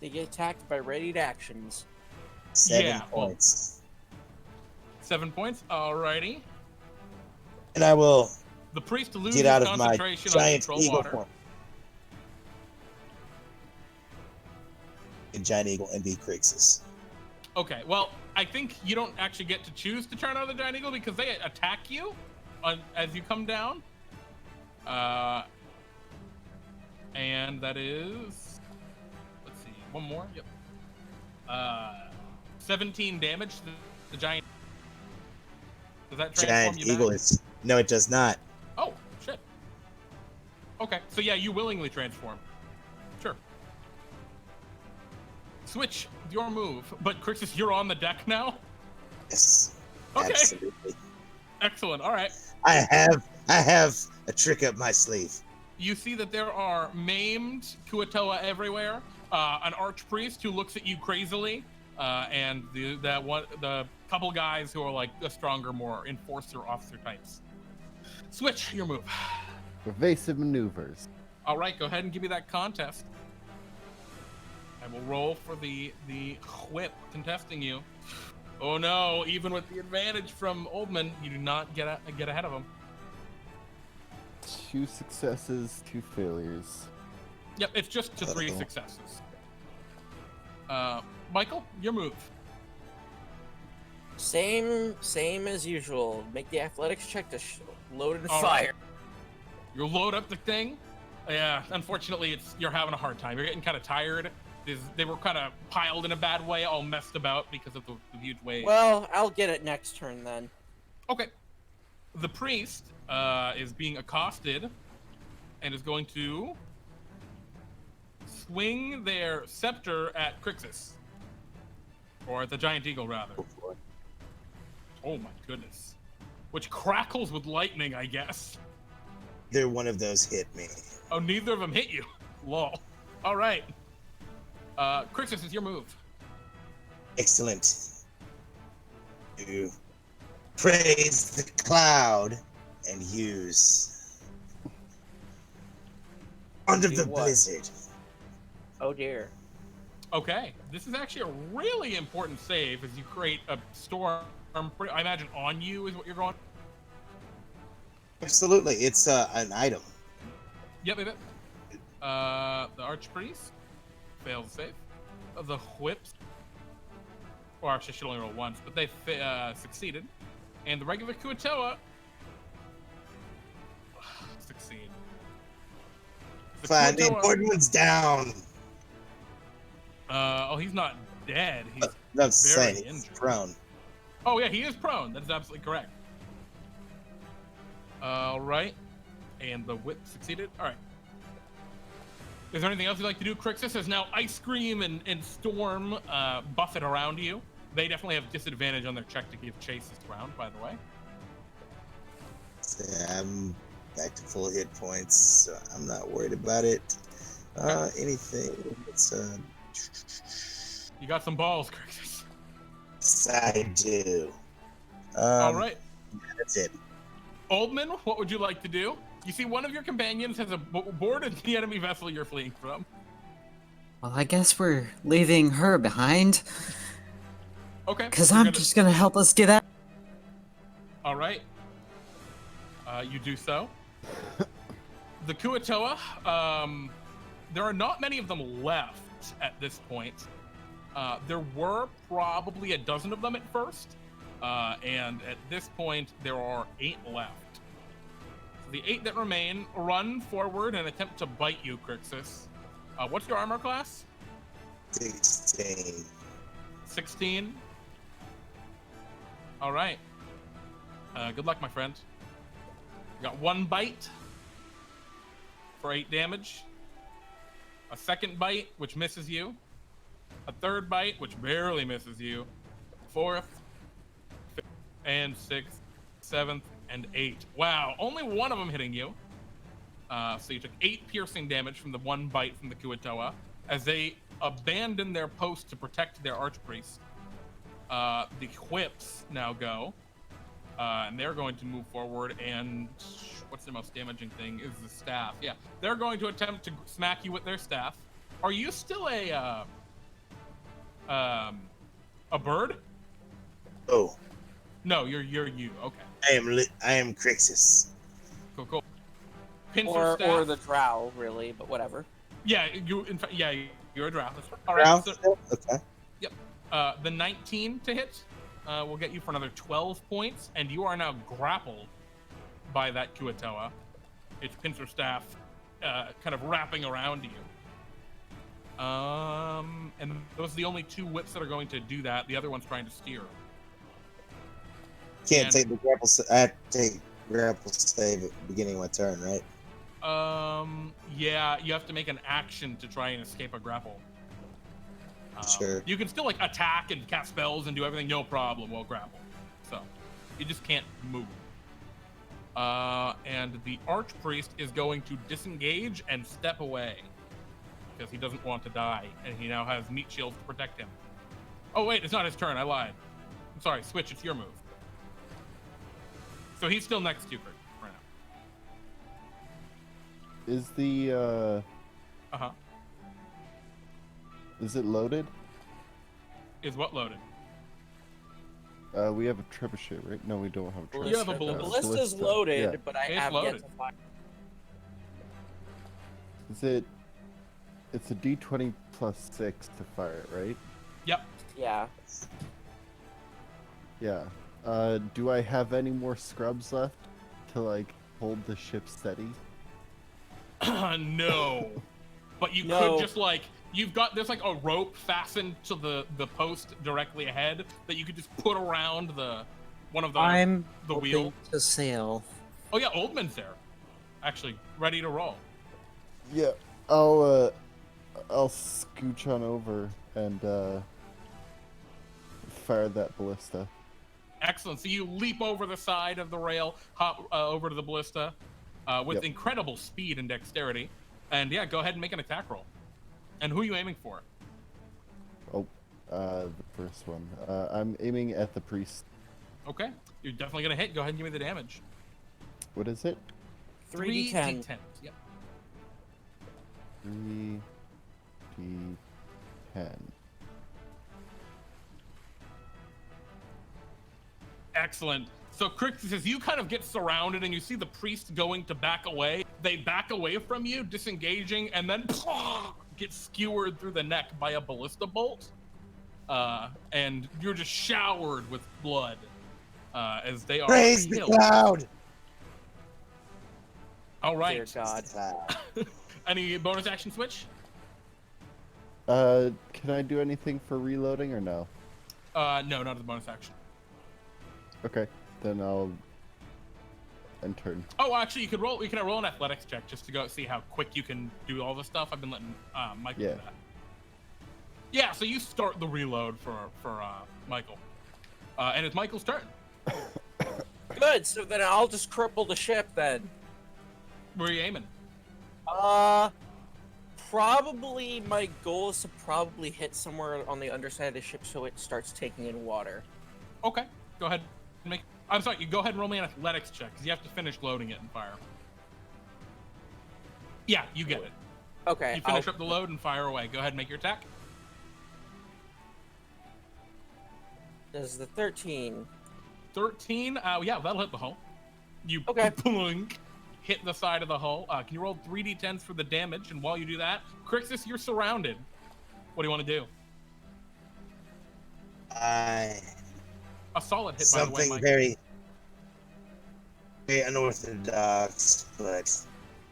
They get attacked by readied actions. 7 points. 7 points. Alrighty. And I will the priest loses get out of my concentration giant on eagle water. form. A giant eagle and be Krixus. Okay, well, I think you don't actually get to choose to turn on the giant eagle because they attack you as you come down. And that is, let's see, one more. Yep. 17 damage to the giant. Does that transform Giant you eagle back? is no, it does not. Oh shit. Okay, so yeah, you willingly transform. Sure. Switch your move, but Krixus, you're on the deck now. Yes. Okay. Absolutely. Excellent. All right. I have a trick up my sleeve. You see that there are maimed Kuatoa everywhere. An archpriest who looks at you crazily, and the couple guys who are like the stronger, more enforcer officer types. Switch your move. Evasive maneuvers. All right, go ahead and give me that contest. I will roll for the whip contesting you. Oh no! Even with the advantage from Oldman, you do not get ahead of him. 2 successes, 2 failures. Yep, it's just to 3 successes. Michael, your move. Same as usual. Make the athletics check to load and All fire. right. You load up the thing. Yeah, unfortunately, you're having a hard time. You're getting kind of tired. They were kind of piled in a bad way, all messed about because of the huge wave. Well, I'll get it next turn then. Okay. The priest is being accosted and is going to swing their scepter at Krixus. Or at the giant eagle, rather. Oh my goodness. Which crackles with lightning, I guess. Either one of those hit me. Oh, neither of them hit you. Lol. All right. Krixus, is your move. Excellent. You praise the cloud and use Bond of Do the what? Blizzard. Oh dear. Okay. This is actually a really important save as you create a storm. I imagine on you is what you're going. Absolutely, it's an item. Yep. The archpriest fails save. The whips, or actually, should only roll once, but they succeeded. And the regular Kuatoa succeed. Fine, the Kuatoa- important one's down. Oh, he's not dead. He's That's very saying he's injured. prone. Oh yeah, he is prone. That is absolutely correct. All right, and the whip succeeded. All right. Is there anything else you'd like to do, Krixus? As now Ice Scream and Storm buffet around you. They definitely have disadvantage on their check to give chase this round, by the way. I'm back to full hit points, so I'm not worried about it. Anything? It's You got some balls, Krixus. yes, I do. All right. That's it. Oldman, what would you like to do? You see one of your companions has boarded the enemy vessel you're fleeing from. Well, I guess we're leaving her behind. Okay. Because you're I'm gonna- just gonna help us get out. All right. You do so. The Kuatoa, there are not many of them left at this point. There were probably a dozen of them at first, and at this point, there are 8 left. So the 8 that remain run forward and attempt to bite you, Krixus. What's your armor class? 16. 16. All right. Good luck, my friend. You got 1 bite for 8 damage. A second bite, which misses you. A third bite, which barely misses you. 4th, 5th, and 6th, 7th, and 8th. Wow, only one of them hitting you. So you took 8 piercing damage from the 1 bite from the Kuatoa as they abandon their post to protect their archpriest. The whips now go. And they're going to move forward, and what's their most damaging thing is the staff. Yeah, they're going to attempt to smack you with their staff. Are you still a bird? Oh, No, you're you. Okay, I am Krixus. cool. Pincer Or staff. the drow, really, but whatever. Yeah, in fact, yeah, you're a drow. That's right. All right. Drow? So, Okay. the 19 to hit will get you for another 12 points, and you are now grappled by that Kuatoa. Its pincer staff kind of wrapping around you. And those are the only 2 whips that are going to do that. The other one's trying to steer. Can't take the grapple. I have to take grapple save at the beginning of my turn, right? Yeah, you have to make an action to try and escape a grapple. Sure. You can still like attack and cast spells and do everything, no problem, while grapple. So you just can't move. And the Archpriest is going to disengage and step away because he doesn't want to die, and he now has meat shields to protect him. Oh wait, it's not his turn. I lied. I'm sorry. Switch. It's your move. So he's still next to you right now. Is the Is it loaded? Is what loaded? We have a trebuchet, right? No, we don't have a trebuchet. You have a The ballista. ballista's loaded, yeah. but I It's have loaded. yet to fire. Is it? It's a D20 plus 6 to fire it, right? Yep. Yeah. Yeah. Do I have any more scrubs left to like hold the ship steady? No. But you No. could just like there's like a rope fastened to the post directly ahead that you could just put around one of the I'm the hoping wheel. to sail. Oh yeah, Oldman's there. Actually, ready to roll. Yeah. I'll scooch on over and fire that ballista. Excellent. So you leap over the side of the rail, hop over to the ballista with Yep. incredible speed and dexterity. And yeah, go ahead and make an attack roll. And who are you aiming for? Oh, the first one. I'm aiming at the priest. Okay. You're definitely going to hit. Go ahead and give me the damage. What is it? 3d10. D10s. Yep. 3d10. Excellent. So Krixus, as you kind of get surrounded and you see the priest going to back away, they back away from you, disengaging, and then get skewered through the neck by a ballista bolt. And you're just showered with blood as they are Praise the killed. cloud. All right. Dear God. Any bonus action switch? Can I do anything for reloading or no? No, not as a bonus action. Okay, then I'll end turn. Oh, actually, you can roll an athletics check just to go see how quick you can do all this stuff. I've been letting Michael do that. Yeah, so you start the reload for Michael, and it's Michael's turn. Good. So then I'll just cripple the ship then. Where are you aiming? Probably my goal is to probably hit somewhere on the underside of the ship so it starts taking in water. Okay, go ahead. I'm sorry. You go ahead and roll me an athletics check because you have to finish loading it and fire. Yeah, you get it. Okay. You finish up the load and fire away. Go ahead and make your attack. This is the 13. 13. Yeah, that'll hit the hull. You Okay. plunk, hit the side of the hull. Can you roll 3d10s for the damage? And while you do that, Krixus, you're surrounded. What do you want to do? A solid hit, by the way, Something Mike. very unorthodox, but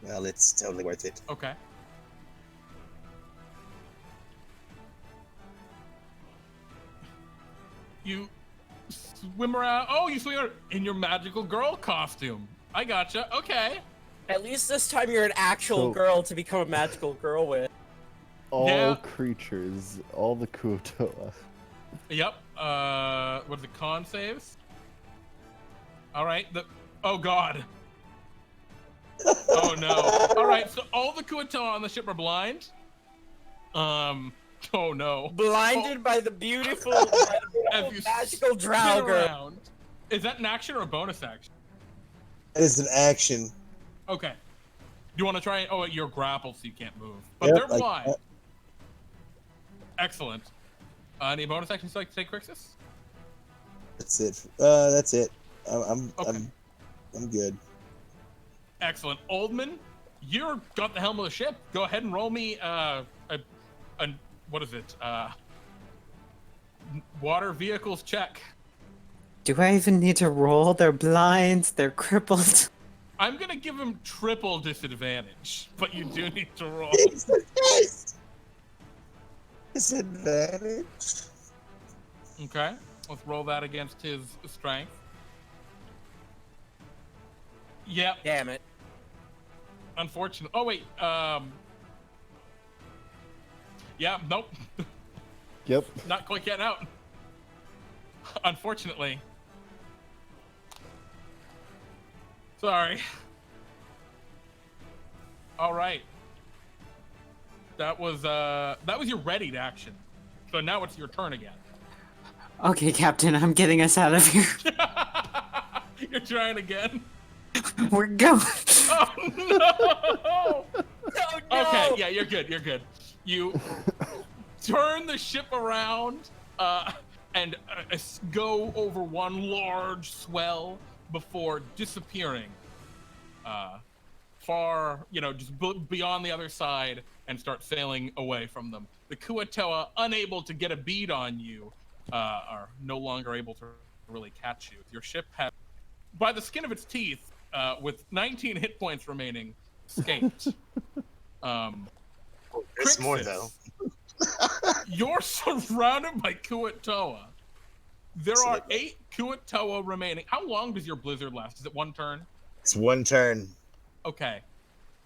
well, it's totally worth it. Okay. You swim around. Oh, you swim around in your magical girl costume. I gotcha. Okay. At least this time you're an actual So- girl to become a magical girl with. All Yeah. creatures, all the Kuatoa. Yep. What is it? Con saves. All right. Oh God. Oh no. All right. So all the Kuatoa on the ship are blind. Oh no. Blinded by the beautiful, Have you magical spin drow girl. around. Is that an action or a bonus action? It is an action. Okay. Do you want to try? Oh, you're grappled, so you can't move. But Yep, they're like blind. that. Excellent. Any bonus actions you'd like to take, Krixus? That's it. That's it. I'm good. Excellent. Oldman, you're got the helm of the ship. Go ahead and roll me what is it? Water vehicles check. Do I even need to roll? They're blind. They're crippled. I'm gonna give him triple disadvantage, but you do need to roll. Disadvantage. Okay, let's roll that against his strength. Yep. Damn it. Unfortunately. Oh wait. Yeah. Nope. Yep. Not quite getting out. Unfortunately. Sorry. All right. That was your readied action. So now it's your turn again. Okay, Captain, I'm getting us out of here. You're trying again. We're going. Oh no! Oh, no! Okay, yeah, you're good. You're good. You turn the ship around and go over one large swell before disappearing far, just beyond the other side and start sailing away from them. The Kuatoa, unable to get a bead on you, are no longer able to really catch you. Your ship has, by the skin of its teeth, with 19 hit points remaining, escaped. There's more though. You're surrounded by Kuatoa. There are 8 Kuatoa remaining. How long does your blizzard last? Is it one turn? It's one turn. Okay.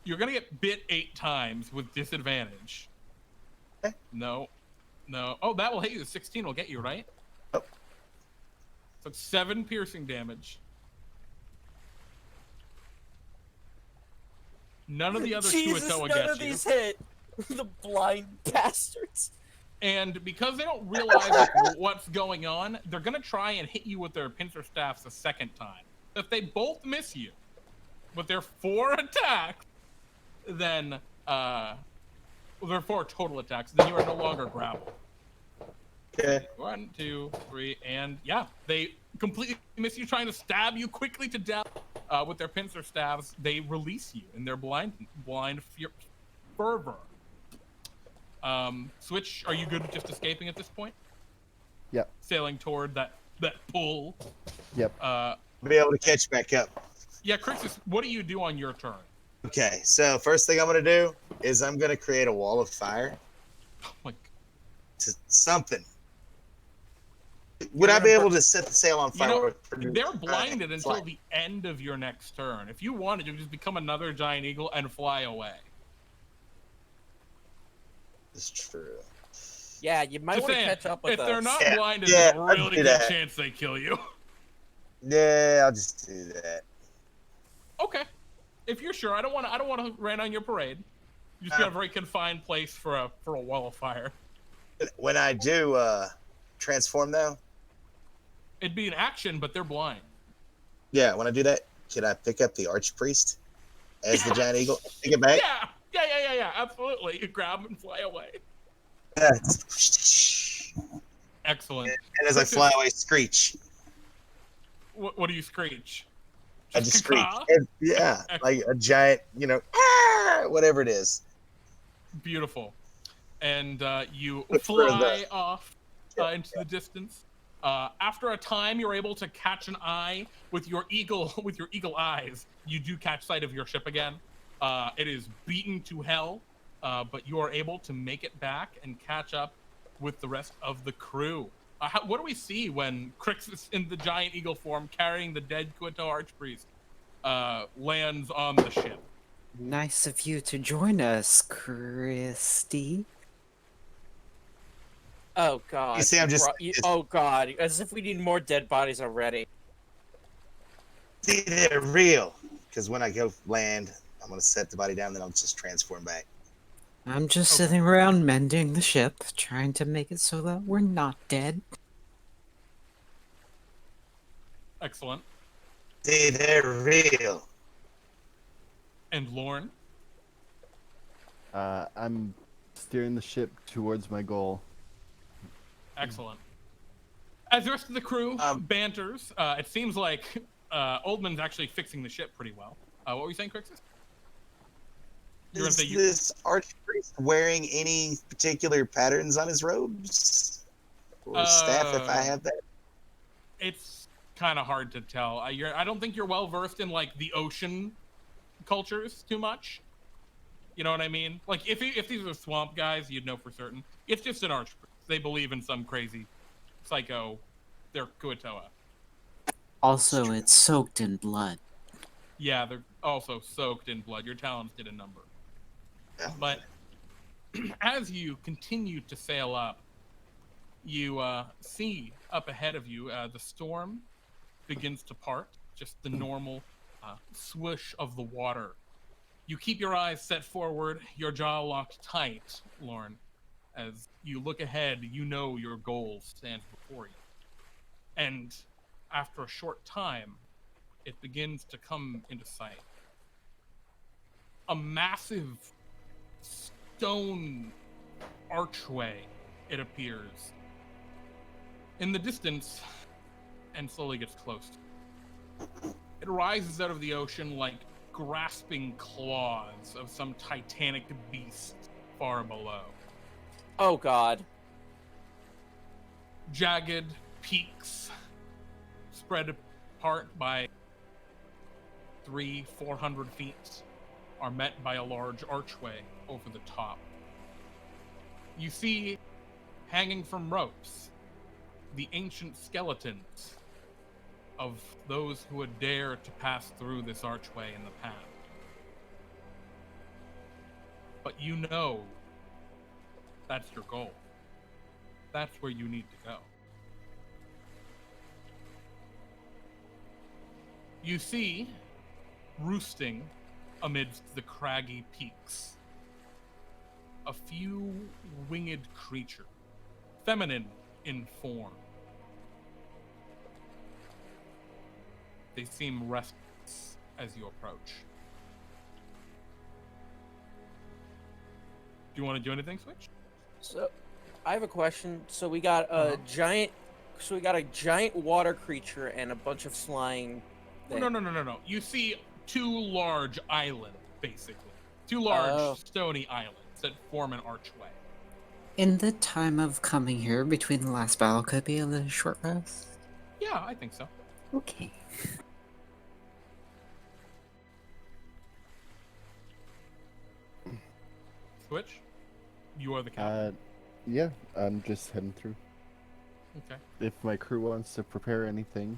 You're gonna get bit 8 times with disadvantage. Okay. No. Oh, that will hit you. 16 will get you, right? Oh. So it's 7 piercing damage. None of the other Jesus, Kuatoa none gets of you. these hit. The blind bastards. And because they don't realize what's going on, they're gonna try and hit you with their pincer staffs a second time. If they both miss you with their 4 attacks, then their 4 total attacks, then you are no longer grappled. Okay. 1, 2, 3, and yeah, they completely miss you, trying to stab you quickly to death with their pincer staffs. They release you in their blind fervor. Switch, are you good with just escaping at this point? Yep. Sailing toward that pull. Yep. Be able to catch back up. Yeah, Krixus, what do you do on your turn? Okay, so first thing I'm gonna do is I'm gonna create a wall of fire. Oh my Something. Would I be able to set the sail on fire? They're blinded until the end of your next turn. If you wanted, you could just become another giant eagle and fly away. It's true. Yeah, you might Just want to saying, catch up with if us. they're not Yeah, blinded, yeah, there's a I'd really do good that. chance they kill you. Yeah, I'll just do that. Okay, if you're sure, I don't want to rain on your parade. You just got a very confined place for a wall of fire. When I do transform though, It'd be an action, but they're blind. yeah, when I do that, can I pick up the archpriest as the giant eagle? Take it back? Yeah, absolutely. You grab them and fly away. Yeah. Excellent. And as I fly away, screech. What do you screech? I just screech. caw? Yeah, like a giant, whatever it is. Beautiful. And you Look for fly off into the distance. After a time, you're able to catch an eye with your eagle eyes. You do catch sight of your ship again. It is beaten to hell, but you are able to make it back and catch up with the rest of the crew. What do we see when Krixus in the giant eagle form, carrying the dead Kuatoa archpriest, lands on the ship? Nice of you to join us, Christy. Oh god. You see, I'm just. Oh god, as if we need more dead bodies already. See, they're real. Because when I go land, I'm gonna set the body down, then I'll just transform back. I'm just sitting around mending the ship, trying to make it so that we're not dead. Excellent. See, they're real. And Lorne? I'm steering the ship towards my goal. Excellent. As the rest of the crew banters, it seems like Oldman's actually fixing the ship pretty well. What were you saying, Krixus? Is this archpriest wearing any particular patterns on his robes? Or staff, if I have that? It's kind of hard to tell. I don't think you're well versed in like the ocean cultures too much. You know what I mean? Like if these are swamp guys, you'd know for certain. It's just an archpriest. They believe in some crazy psycho. They're Kuatoa. Also, it's soaked in blood. Yeah, they're also soaked in blood. Your talents did a number. But as you continue to sail up, you see up ahead of you the storm begins to part. Just the normal swoosh of the water. You keep your eyes set forward, your jaw locked tight, Lorne. As you look ahead, you know your goal stands before you. And after a short time, it begins to come into sight. A massive stone archway, it appears. In the distance, and slowly gets close. It rises out of the ocean like grasping claws of some titanic beast far below. Oh god. Jagged peaks spread apart by 300-400 feet are met by a large archway over the top. You see, hanging from ropes, the ancient skeletons of those who would dare to pass through this archway in the past. But you know that's your goal. That's where you need to go. You see, roosting amidst the craggy peaks, a few winged creatures, feminine in form. They seem restless as you approach. Do you want to do anything, Switch? So, I have a question. So we got a giant water creature and a bunch of flying things. No. You see two large islands, basically. Two large stony islands that form an archway. In the time of coming here between the last battle, could be a little short rest? Yeah, I think so. Okay. Switch, you are the captain. Yeah, I'm just heading through. Okay. If my crew wants to prepare anything.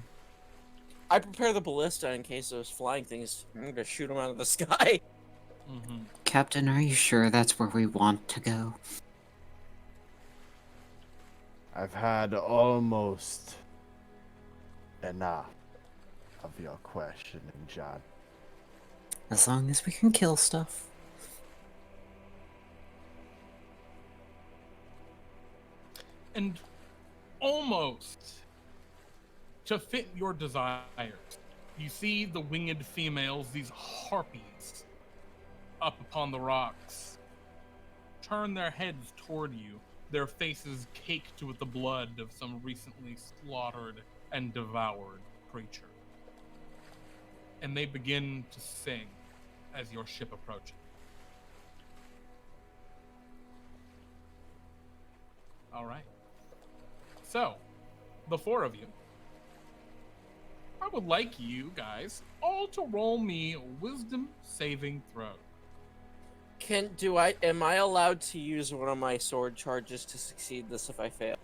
I prepare the ballista in case those flying things. I'm gonna shoot them out of the sky. Mm-hmm. Captain, are you sure that's where we want to go? I've had almost enough of your questioning, John. As long as we can kill stuff. And almost to fit your desires, you see the winged females, these harpies, up upon the rocks, turn their heads toward you, their faces caked with the blood of some recently slaughtered and devoured creature. And they begin to sing as your ship approaches. All right. So, the four of you, I would like you guys all to roll me wisdom saving throw. Am I allowed to use one of my sword charges to succeed this if I fail?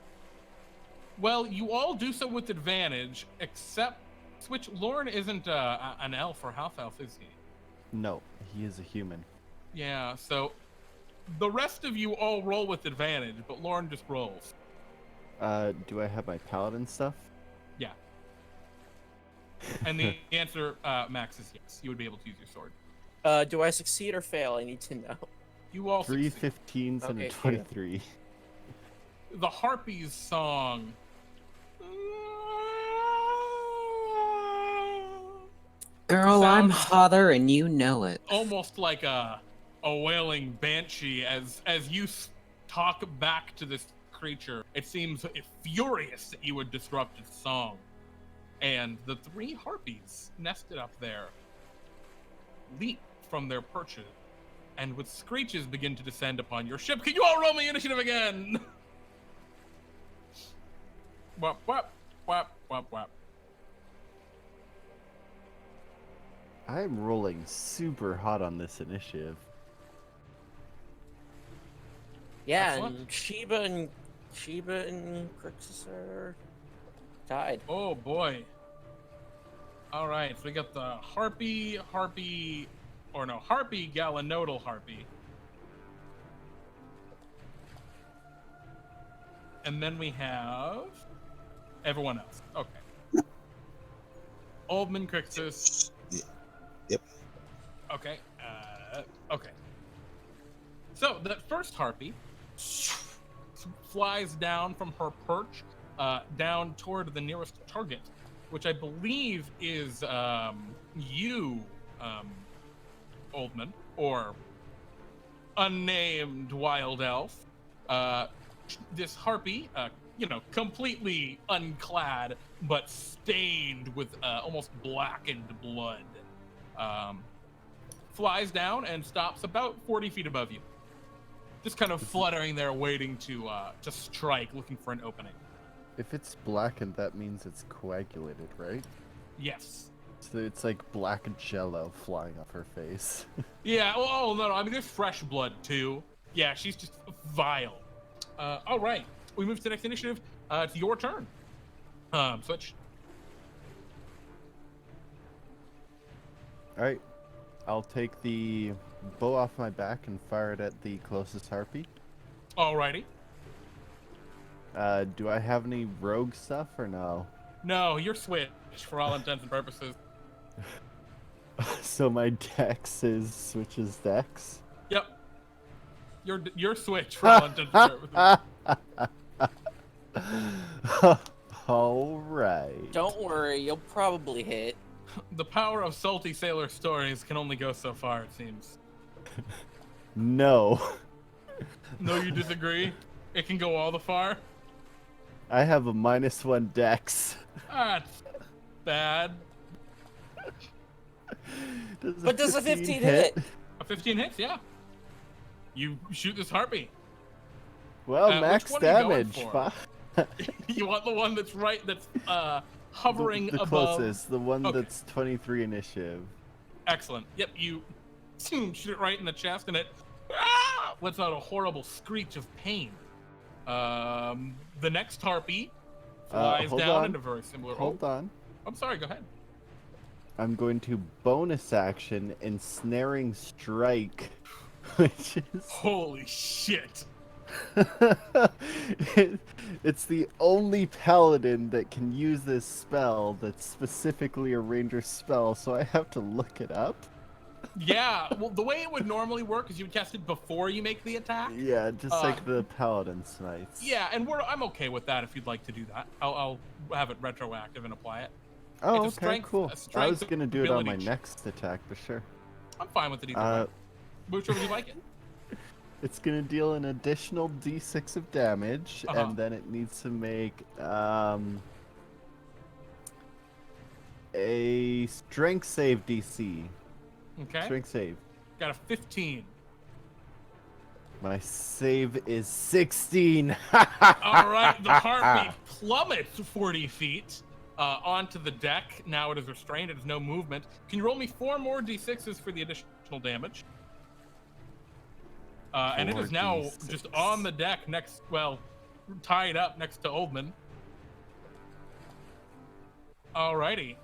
Well, you all do so with advantage, except Switch. Lorne isn't an elf or half elf, is he? No, he is a human. Yeah, so the rest of you all roll with advantage, but Lorne just rolls. Do I have my paladin stuff? Yeah. And the answer, Max, is yes. You would be able to use your sword. Do I succeed or fail? I need to know. You all 3 succeed. 15s and a Okay, 23. The Harpy's song. Girl, I'm Sounds- hotter and you know it. Almost like a wailing banshee as you talk back to this creature. It seems furious that you would disrupt its song. And the three harpies nested up there leap from their perches and with screeches begin to descend upon your ship. Can you all roll me initiative again? Wap, wap, wap, wap, wap. I'm rolling super hot on this initiative. Yeah, Excellent. and Sheba and Krixus are tied. Oh boy. All right, so we got the Harpy, Galanodel Harpy. And then we have everyone else. Okay. Oldman, Krixus. Yep. Okay. Okay. So that first Harpy flies down from her perch down toward the nearest target, which I believe is you, Oldman, or unnamed wild elf. This Harpy, completely unclad, but stained with almost blackened blood, flies down and stops about 40 feet above you. Just kind of fluttering there, waiting to strike, looking for an opening. If it's blackened, that means it's coagulated, right? Yes. So it's like black jello flying off her face. Yeah, oh, no, I mean, there's fresh blood, too. Yeah, she's just vile. All right, we move to the next initiative. It's your turn. Switch. Alright, I'll take the bow off my back and fire it at the closest harpy. Alrighty. Do I have any rogue stuff or no? No, you're switch for all intents and purposes. So my dex is Switch's dex? Yep. You're switch for all intents and purposes. Alright. Don't worry, you'll probably hit. The power of salty sailor stories can only go so far, it seems. No. No, you disagree? It can go all the far? I have a -1 dex. That's bad. But does a 15 hit? A 15 hits, yeah. You shoot this Harpy. Well, max which one are you going damage. for? You want the one that's hovering the above? closest, the one Okay. that's 23 initiative. Excellent. Yep, you shoot it right in the chest, and it lets out a horrible screech of pain. The next Harpy flies hold down on. into very similar. Hold on. I'm sorry. Go ahead. I'm going to bonus action ensnaring strike, which is Holy shit! it's the only paladin that can use this spell that's specifically a ranger spell, so I have to look it up. Yeah. Well, the way it would normally work is you would cast it before you make the attack. Yeah, just like the paladin smites. Yeah, and I'm okay with that if you'd like to do that. I'll have it retroactive and apply it. Oh, It's a okay, strength- cool. a I strength was gonna do it on my ability check. next attack, but sure. I'm fine with it either way. Whichever you like it. It's gonna deal an additional d6 of damage, Uh-huh. and then it needs to make a strength save DC. Okay. Strength save. Got a 15. My save is 16. All right, the Harpy plummets 40 feet onto the deck. Now it is restrained. It has no movement. Can you roll me 4 more d6s for the additional damage? And it is now 4d6. just on the deck tied up next to Oldman. Alrighty.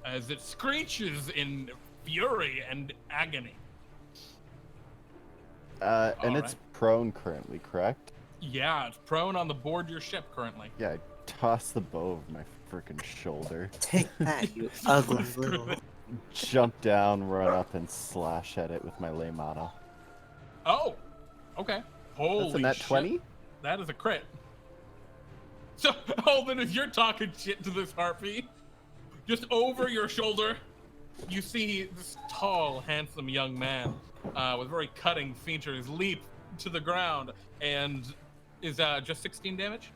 As it screeches in fury and agony. And it's Alright. prone currently, correct? Yeah, it's prone on the board of your ship currently. Yeah, I toss the bow over my freaking shoulder. Take that, you ugly Screw little. it. Jump down, run up, and slash at it with my lay mana. Oh, okay. Holy That's a nat shit. 20? That is a crit. So, Oldman, as you're talking shit to this Harpy, just over your shoulder, you see this tall, handsome young man with very cutting features leap to the ground and is just 16 damage?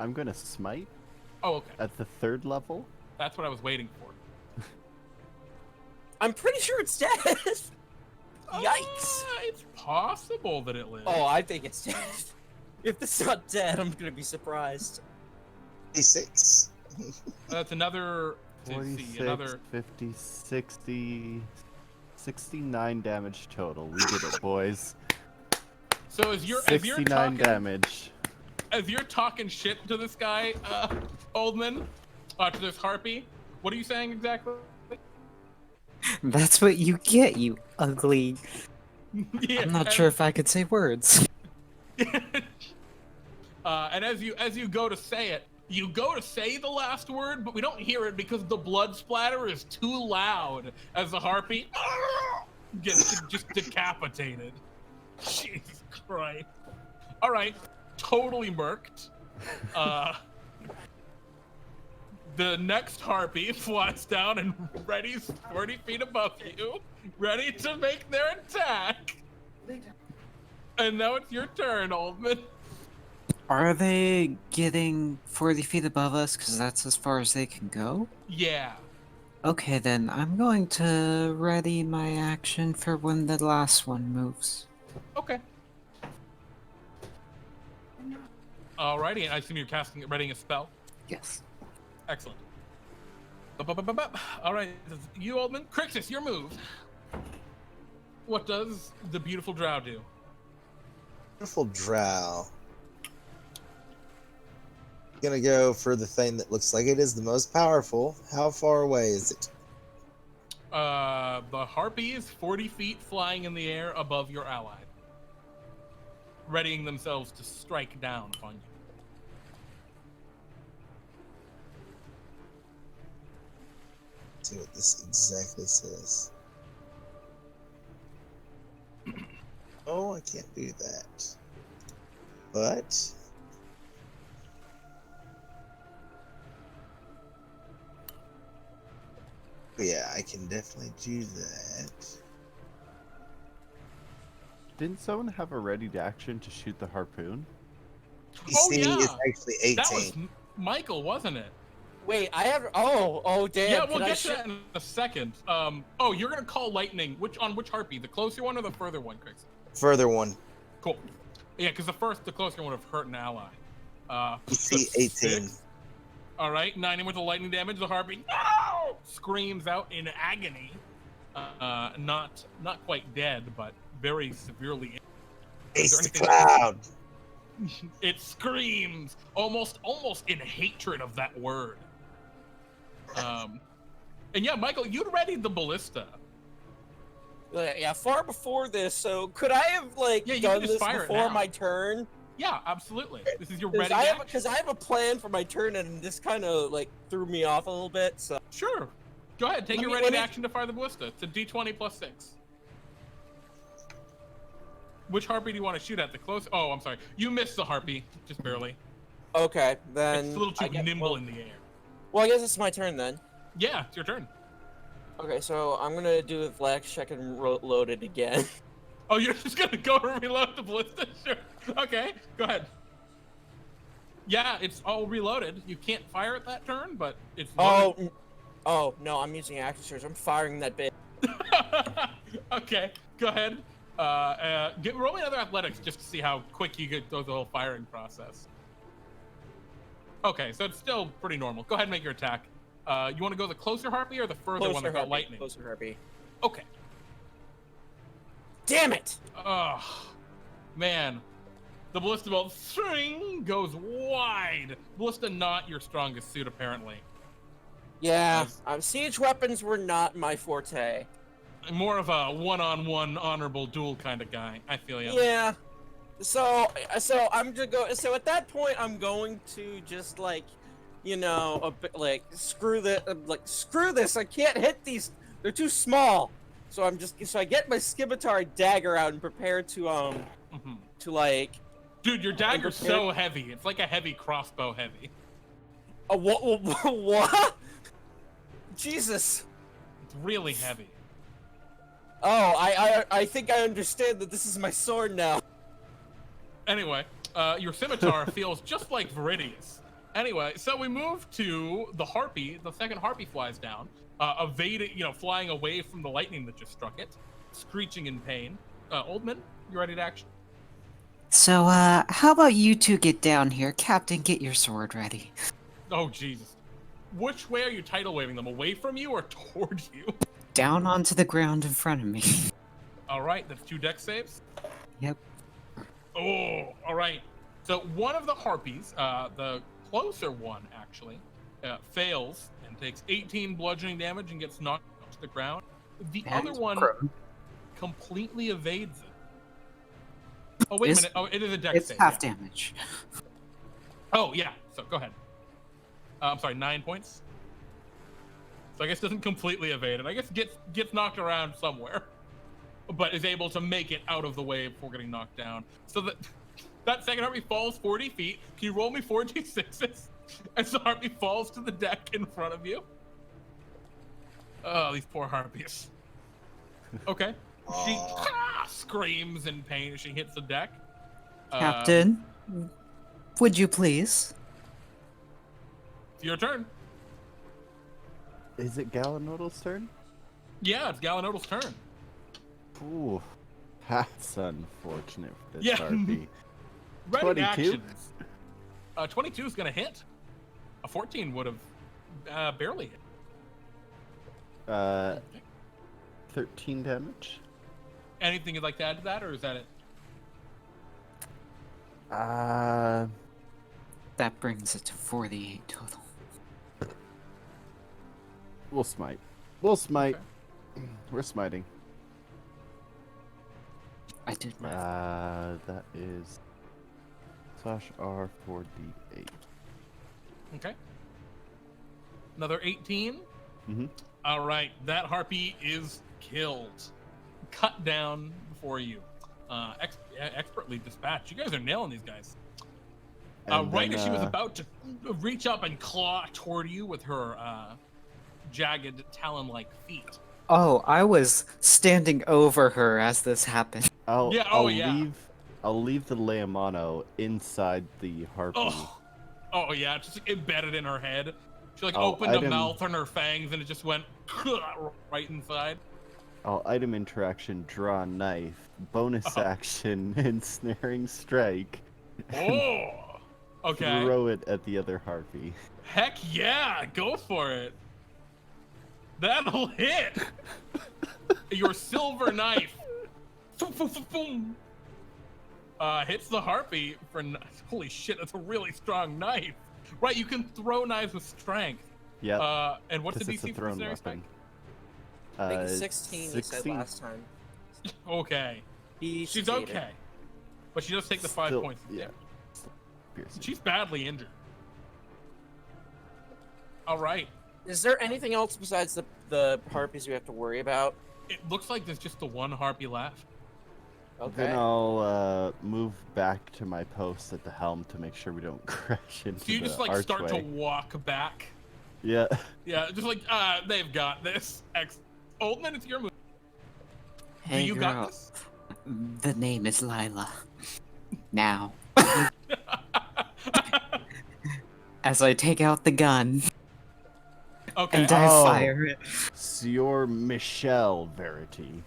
I'm gonna smite Oh, okay. at the 3rd level. That's what I was waiting for. I'm pretty sure it's dead. Yikes. It's possible that it lives. Oh, I think it's dead. If it's not dead, I'm gonna be surprised. D6. That's another to 46, see another. 50, 60, 69 damage total. We did it, boys. So as you're 69 talking, damage. as you're talking shit to this guy, Oldman, to this harpy, what are you saying exactly? That's what you get, you ugly. Yeah, I'm not sure if I could say words. And as you go to say it, you go to say the last word, but we don't hear it because the blood splatter is too loud as the harpy gets just decapitated. Jesus Christ. All right, totally murked. The next harpy flies down and ready's 40 feet above you, ready to make their attack. And now it's your turn, Oldman. Are they getting 40 feet above us? Because that's as far as they can go? Yeah. Okay, then I'm going to ready my action for when the last one moves. Okay. Alrighty, and I assume you're readying a spell? Yes. Excellent. Alright, you, Oldman. Krixus, your move. What does the beautiful drow do? Beautiful drow. Gonna go for the thing that looks like it is the most powerful. How far away is it? The harpy is 40 feet flying in the air above your ally, readying themselves to strike down upon you. Let's see what this exactly says. Oh, I can't do that. But yeah, I can definitely do that. Didn't someone have a ready action to shoot the harpoon? Oh, DC yeah. is actually 18. That was Michael, wasn't it? Wait, I have. Oh, damn. Yeah, we'll can I get to that in a second. Oh, you're gonna call lightning. Which harpy? The closer one or the further one, Krix? Further one. Cool. Yeah, because the closer one would have hurt an ally. DC 18. All right, 90 with the lightning damage. The harpy no! Screams out in agony. Not quite dead, but very severely injured. Face the cloud. It screams almost in hatred of that word. And yeah, Michael, you'd readied the ballista. Yeah, far before this. So could I have done this before my turn? Yeah, absolutely. This is your ready. Because I have a plan for my turn, and this kind of threw me off a little bit. So sure, go ahead. Take your ready action to fire the ballista. It's a D20 plus 6. Which harpy do you want to shoot at? The close? Oh, I'm sorry. You missed the harpy, just barely. Okay, then It's a little too nimble in the air. Well, I guess it's my turn then. Yeah, it's your turn. Okay, so I'm gonna do a flex check and load it again. Oh, you're just gonna go and reload the ballista? Sure. Okay, go ahead. Yeah, it's all reloaded. You can't fire at that turn, but it's loaded. Oh no, I'm using action surge. I'm firing that bit. Okay, go ahead. Roll me another athletics just to see how quick you get through the whole firing process. Okay, so it's still pretty normal. Go ahead and make your attack. You want to go the closer harpy or the further one that got lightning? Closer harpy. Okay. Damn it! Oh, man. The ballista bolt string goes wide. Ballista not your strongest suit, apparently. Yeah, siege weapons were not my forte. More of a one-on-one honorable duel kind of guy. I feel you. Yeah. So I'm gonna go. So at that point, I'm going to just a bit screw this. I can't hit these. They're too small. So I get my scimitar dagger out and prepare to Dude, your dagger's so heavy. It's like a heavy crossbow heavy. What? Jesus. It's really heavy. Oh, I think I understand that this is my sword now. Anyway, your scimitar feels just like Verity's. Anyway, so we move to the harpy. The second harpy flies down, evading, flying away from the lightning that just struck it, screeching in pain. Oldman, you ready to action? So, how about you two get down here? Captain, get your sword ready. Oh, Jesus. which way are you tidal waving them? Away from you or towards you? Down onto the ground in front of me. All right, that's 2 dex saves. Yep. Oh, all right. So one of the harpies, the closer one actually, fails and takes 18 bludgeoning damage and gets knocked to the ground. The other one completely evades it. Oh, wait a minute. Oh, it is a dex save. It's half damage. Oh, yeah. So go ahead. I'm sorry, 9 points. So I guess doesn't completely evade it. I guess gets knocked around somewhere, but is able to make it out of the way before getting knocked down. So that second harpy falls 40 feet. Can you roll me 4d6s? As the harpy falls to the deck in front of you. Oh, these poor harpies. Okay. She screams in pain as she hits the deck. Captain, would you please? It's your turn. Is it Galanodel's turn? Yeah, it's Galanodel's turn. Ooh, that's unfortunate for this Yeah. harpy. Ready 22? actions. 22 is going to hit. A 14 would have barely hit. 13 damage. Anything you'd like to add to that, or is that it? That brings it to 48 total. We'll smite. We'll smite. Okay. We're smiting. I did my That is /R 4d8. Okay. Another 18. Mm-hmm. All right, that harpy is killed. Cut down before you. Expertly dispatched. You guys are nailing these guys. Right as she was about to reach up and claw toward you with her jagged talon-like feet. Oh, I was standing over her as this happened. I'll leave the Leomano inside the harpy. Oh yeah, it's just like, embedded in her head. She like I'll opened a mouth on her fangs and it just went right inside. I'll item interaction, draw a knife, bonus action, ensnaring strike. Oh, okay. Throw it at the other harpy. Heck yeah, go for it. That'll hit. Your silver knife. Hits the harpy for holy shit. That's a really strong knife. Right, you can throw knives with strength. Yeah. And what's the It's a DC for thrown ensnaring weapon. I think it's 16, you said last time. Okay. He She's succeeded. okay, but she does take the 5 Still- points. Of yeah. damage. Piercing. She's badly injured. All right. Is there anything else besides the harpies we have to worry about? It looks like there's just the one harpy left. Okay. Then I'll move back to my post at the helm to make sure we don't crash into So you the just like archway. start to walk back. Yeah. Yeah, just like they've got this. Oldman, it's your move. Hey, Do you girl. got this? The name is Lila. Now. As I take out the gun Okay. and I Oh. fire it. So you're Michelle Verity.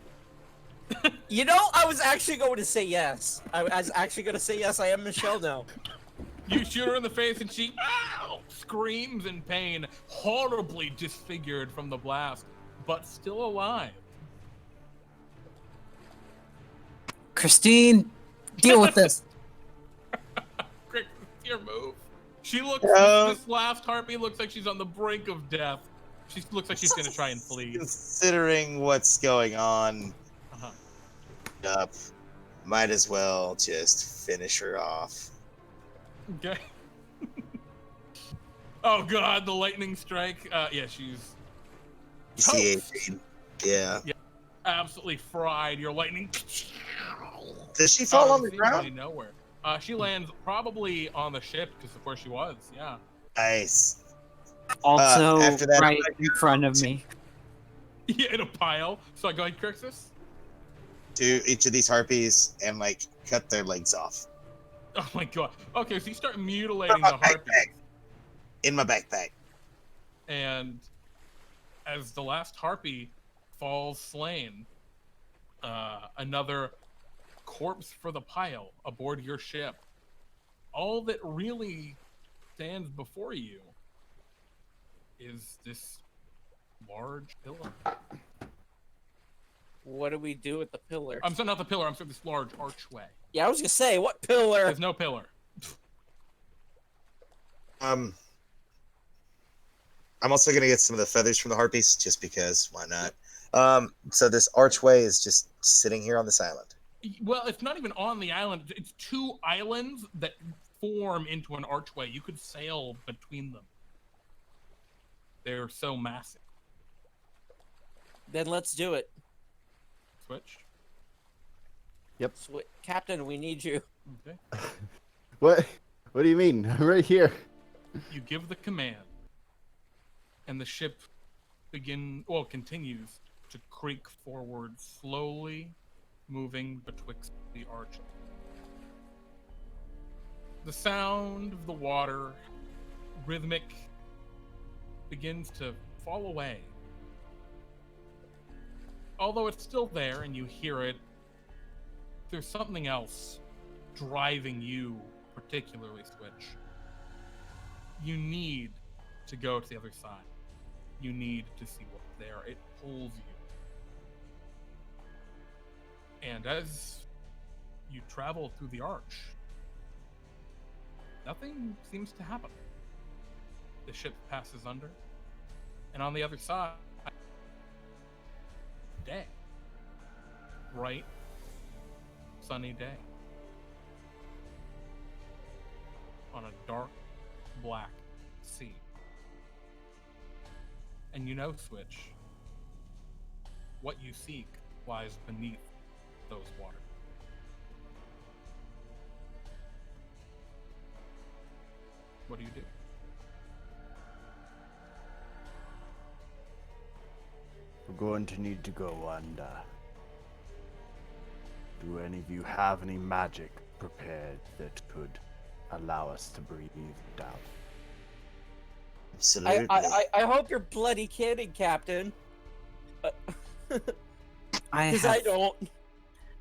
You know, I was actually going to say yes. I was actually going to say yes, I am Michelle now. You shoot her in the face and she screams in pain, horribly disfigured from the blast, but still alive. Christine, deal with this. Krixus, it's your move. She looks. This last harpy looks like she's on the brink of death. She looks like she's gonna try and flee. Considering what's going on, Uh-huh. might as well just finish her off. Okay. Oh god, the lightning strike. Yeah, she's C18. Yeah. absolutely fried. Your lightning. Does she fall on the seems out of ground? nowhere. She lands probably on the ship because of where she was. Yeah. Nice. Also, after that, right in front of me. Yeah, in a pile. So go ahead, Krixus. To each of these harpies and like cut their legs off. Oh my god. Okay, so you start mutilating the harpy, In my backpack. and as the last harpy falls slain, another corpse for the pile aboard your ship. All that really stands before you is this large pillar. What do we do with the pillar? I'm sorry, not the pillar. I'm sorry, this large archway. Yeah, I was gonna say, what pillar? There's no pillar. I'm also gonna get some of the feathers from the harpies, just because. Why not? So this archway is just sitting here on this island. Well, it's not even on the island. It's two islands that form into an archway. You could sail between them. They're so massive. Then let's do it. Switch. Yep. Captain, we need you. Okay. What? What do you mean? I'm right here. You give the command, and the ship continues to creak forward, slowly moving betwixt the arch. The sound of the water, rhythmic, begins to fall away. Although it's still there and you hear it, there's something else driving you, particularly, Switch. You need to go to the other side. You need to see what's there. It pulls you. And as you travel through the arch, nothing seems to happen. The ship passes under, and on the other side, day. Bright, sunny day. On a dark, black sea. And you know, Switch, what you seek lies beneath those waters. What do you do? We're going to need to go under. Do any of you have any magic prepared that could allow us to breathe down? Absolutely. I hope you're bloody kidding, Captain. Because I don't.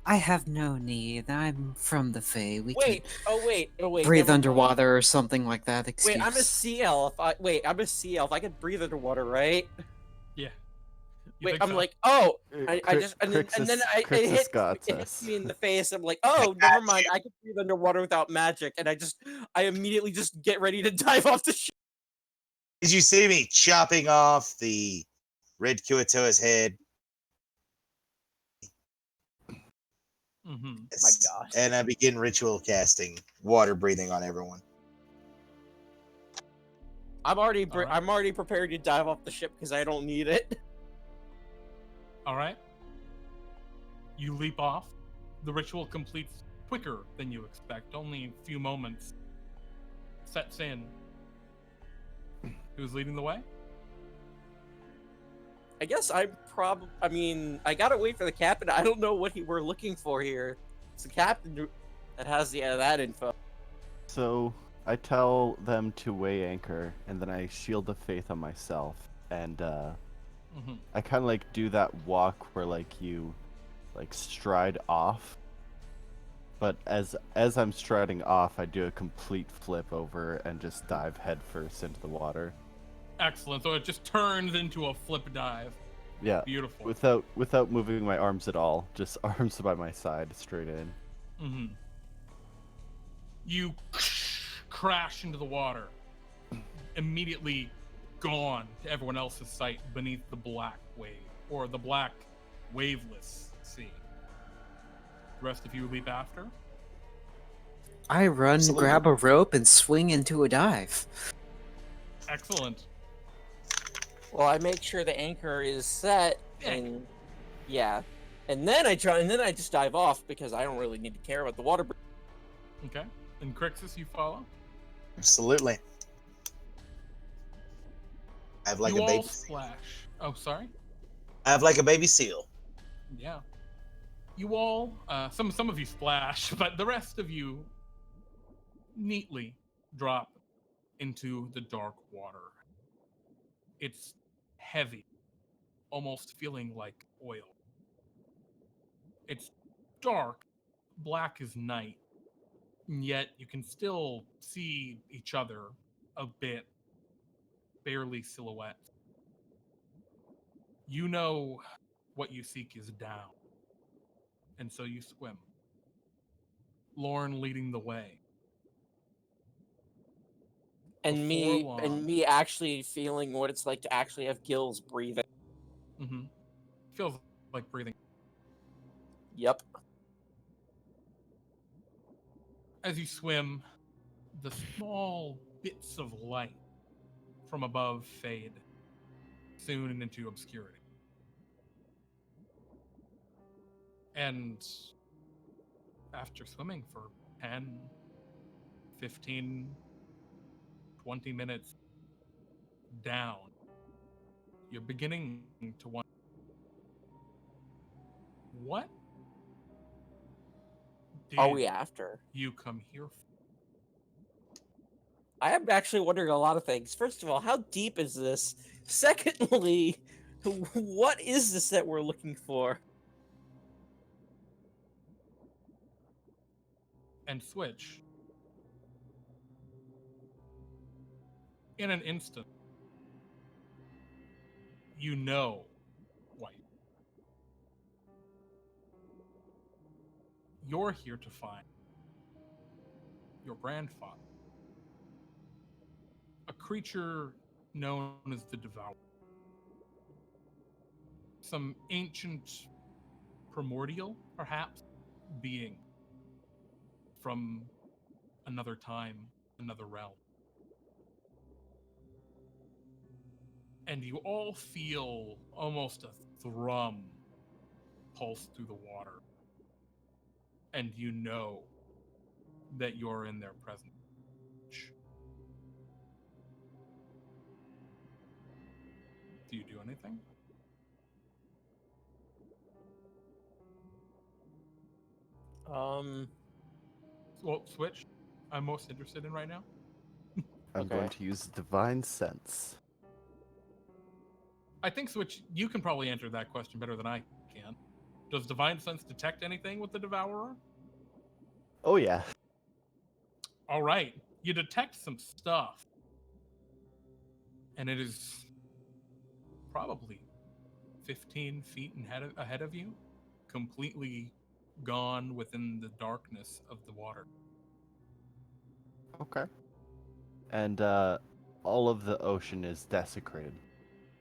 I have no need. I'm from the Fae. We Wait. can Wait. breathe never mind. underwater or something like that. Excuse. Wait, I'm a sea elf. I'm a sea elf. I can breathe underwater, right? Yeah. Wait, I'm like, oh, I just and then it Krixus hits me in the face. I'm like, oh, never mind. I can breathe underwater without magic, and I immediately just get ready to dive off the ship. Did you see me chopping off the red Kuatoa's head? Mm-hmm. My gosh. And I begin ritual casting water breathing on everyone. I'm already All right. I'm already prepared to dive off the ship because I don't need it. All right. You leap off. The ritual completes quicker than you expect. Only a few moments sets in. Who's leading the way? I guess I gotta wait for the captain. I don't know what we're looking for here. It's the captain that has that info. So I tell them to weigh anchor, and then I shield of faith on myself, and I kind of like do that walk where like you like stride off, but as I'm striding off, I do a complete flip over and just dive headfirst into the water. Excellent. So it just turns into a flip dive. Yeah. Beautiful. Without moving my arms at all, just arms by my side, straight in. Mm-hmm. You crash into the water, immediately gone to everyone else's sight beneath the black wave, or the black waveless sea. The rest of you leap after? I run, Absolutely. grab a rope, and swing into a dive. Excellent. Well, I make sure the anchor is set, and and then I just dive off because I don't really need to care about the water. Okay. And Krixus, you follow? Absolutely. I have like you a baby. all splash. Oh, sorry? I have like a baby seal. Yeah. You all, some of you splash, but the rest of you neatly drop into the dark water. It's heavy, almost feeling like oil. It's dark, black as night, and yet you can still see each other a bit. barely silhouettes. You know what you seek is down, and so you swim. Lorne leading the way. And Before me long, actually feeling what it's like to actually have gills breathing. feels like breathing. Yep. As you swim, the small bits of light from above fade soon into obscurity. And after swimming for 10, 15, 20 minutes down, you're beginning to wonder, what Are did we after? you come here for? I am actually wondering a lot of things. First of all, how deep is this? Secondly, what is this that we're looking for? And switch. In an instant, you know White. You're here to find your grandfather, a creature known as the Devourer. Some ancient, primordial, perhaps, being from another time, another realm. And you all feel almost a thrum pulse through the water. And you know that you're in their presence. Do you do anything? Well, switch. I'm most interested in right now. I'm Okay. going to use Divine Sense. I think Switch, you can probably answer that question better than I can. Does Divine Sense detect anything with the Devourer? Oh, yeah. All right, you detect some stuff, and it is probably 15 feet ahead of you, completely gone within the darkness of the water. Okay. And all of the ocean is desecrated,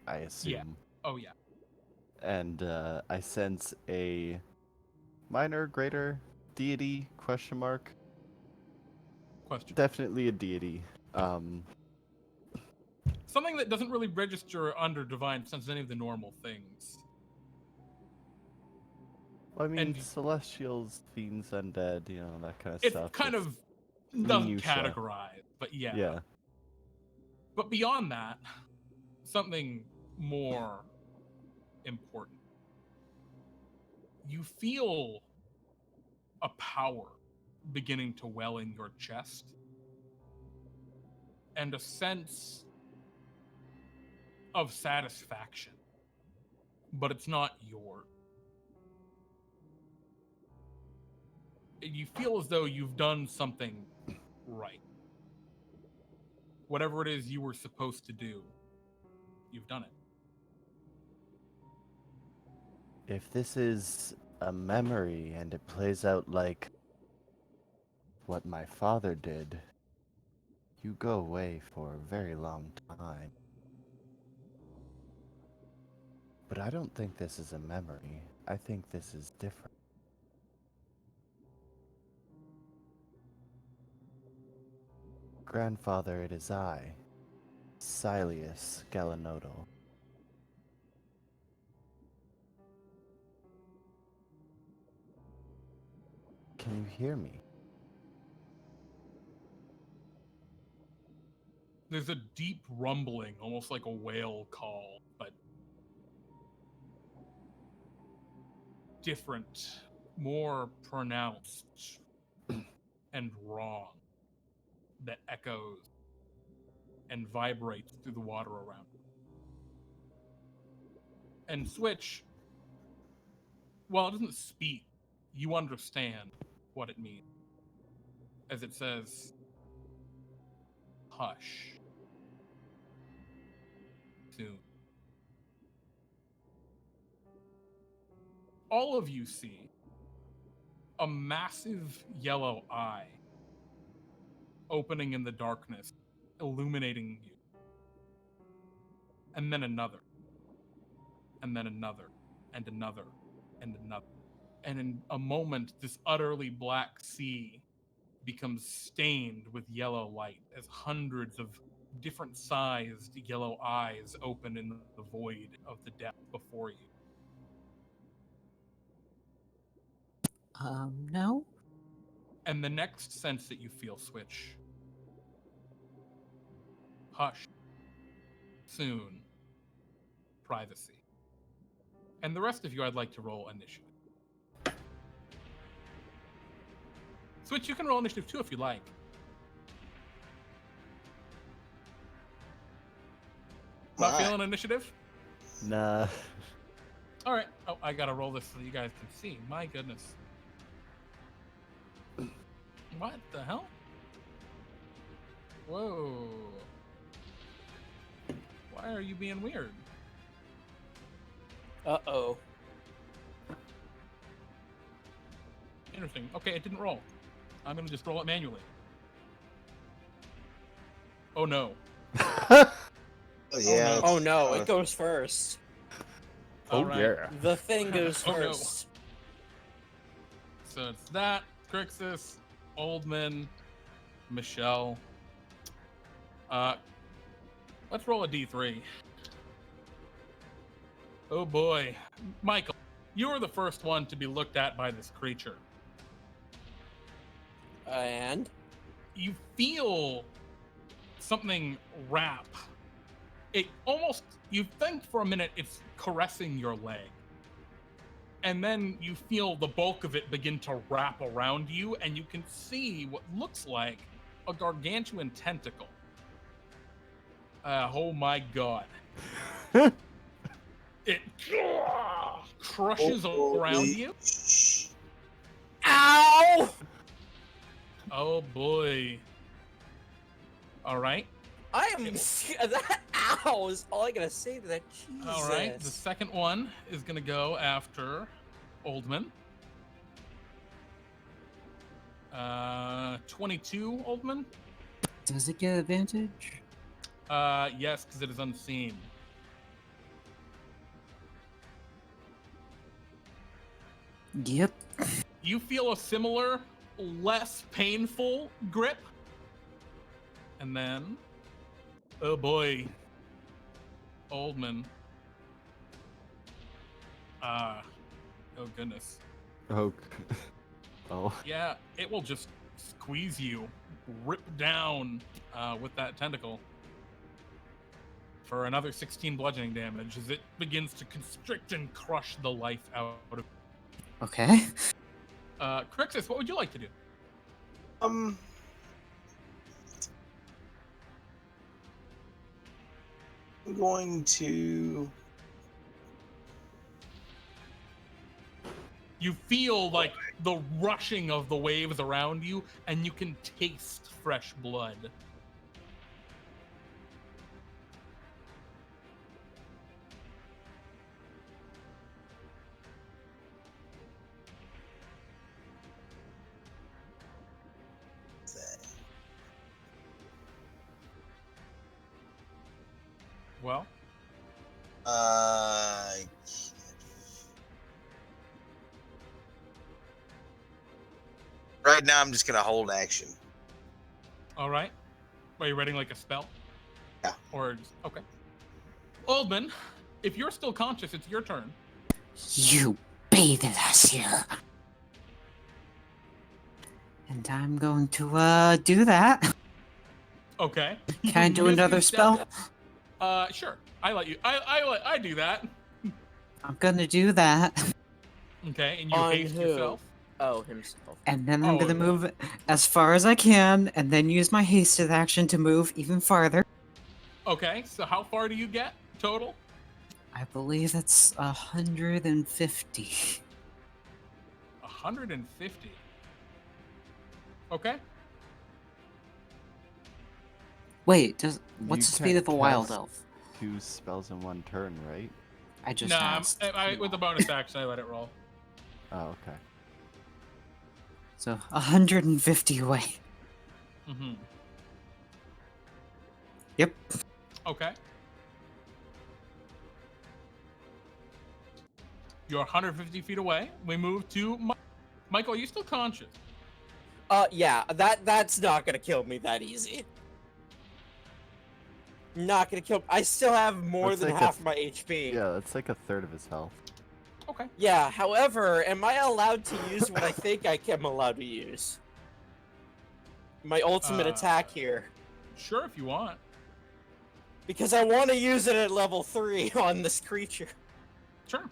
I assume. Yeah. Oh, yeah. And I sense a minor, greater deity, question mark. Question. Definitely a deity. Something that doesn't really register under Divine Sense any of the normal things. I mean, And celestials, fiends, undead, you know, that kind of it stuff. kind It's of doesn't minutia. categorize, but yeah. Yeah. But beyond that, something more important. You feel a power beginning to well in your chest, and a sense of satisfaction, but it's not yours. You feel as though you've done something right. Whatever it is you were supposed to do, you've done it. If this is a memory and it plays out like what my father did, you go away for a very long time. But I don't think this is a memory. I think this is different. Grandfather, it is I, Sylias Galanodel. Can you hear me? There's a deep rumbling, almost like a whale call, but different, more pronounced and wrong, that echoes and vibrates through the water around. And Switch, while it doesn't speak, you understand what it means. As it says, hush. soon. All of you see a massive yellow eye opening in the darkness, illuminating you. And then another. And then another. And another. And another. And in a moment, this utterly black sea becomes stained with yellow light as hundreds of different sized yellow eyes open in the void of the depth before you. No? And the next sense that you feel switch. Hush. Soon. Privacy. And the rest of you, I'd like to roll initiative. Switch, you can roll initiative too if you like. Not feeling initiative? Nah. All right. Oh, I gotta roll this so you guys can see. My goodness. What the hell? Whoa. Why are you being weird? Uh-oh. Interesting. Okay, it didn't roll. I'm gonna just roll it manually. Oh no. Oh, yeah. Oh no, it goes first. All right. Yeah. The thing goes Oh, no. first. So it's that, Krixus, Oldman, Michelle. Let's roll a D3. Oh boy. Michael, you were the first one to be looked at by this creature. And? You feel something wrap. It almost, you think for a minute it's caressing your leg. And then you feel the bulk of it begin to wrap around you, and you can see what looks like a gargantuan tentacle. Oh my god. It crushes around you. Ow! Oh boy. All right. I am that ow is all I gotta say to that. Jesus. All right. The second one is going to go after Oldman. 22, Oldman? Does it get advantage? Yes, because it is unseen. Yep. You feel a similar, less painful grip. And then, oh boy, Oldman. Oh goodness. Oh. Oh. Yeah, it will just squeeze you, rip down with that tentacle for another 16 bludgeoning damage as it begins to constrict and crush the life out of. Okay. Krixus, what would you like to do? I'm going to. You feel like the rushing of the waves around you, and you can taste fresh blood. Well, right now I'm just gonna hold action. all right. Are you reading like a spell? Yeah. Or just, okay. Oldman, if you're still conscious, it's your turn. You baited us here. And I'm going to do that. Okay. Can I do Misty another spell? Sure. I let you. I do that. I'm gonna do that. Okay, and you On haste who? yourself. Oh, himself. And then I'm Oh, gonna yeah. move as far as I can, and then use my hasted action to move even farther. Okay, so how far do you get total? I believe it's 150. 150. Okay. Wait, what's You the speed of a can't wild cast- elf? 2 spells in 1 turn, right? I just Nah, asked. with the bonus action, I let it roll. Oh, okay. So 150 away. Mm-hmm. Yep. Okay. You're 150 feet away. We move to Michael. Are you still conscious? Yeah, that's not gonna kill me that easy. Not gonna kill. I still have more That's than like half my HP. Yeah, that's like a third of his health. Okay. Yeah, however, am I allowed to use what I think I am allowed to use? My ultimate attack here. Sure, if you want. Because I want to use it at level 3 on this creature. Sure.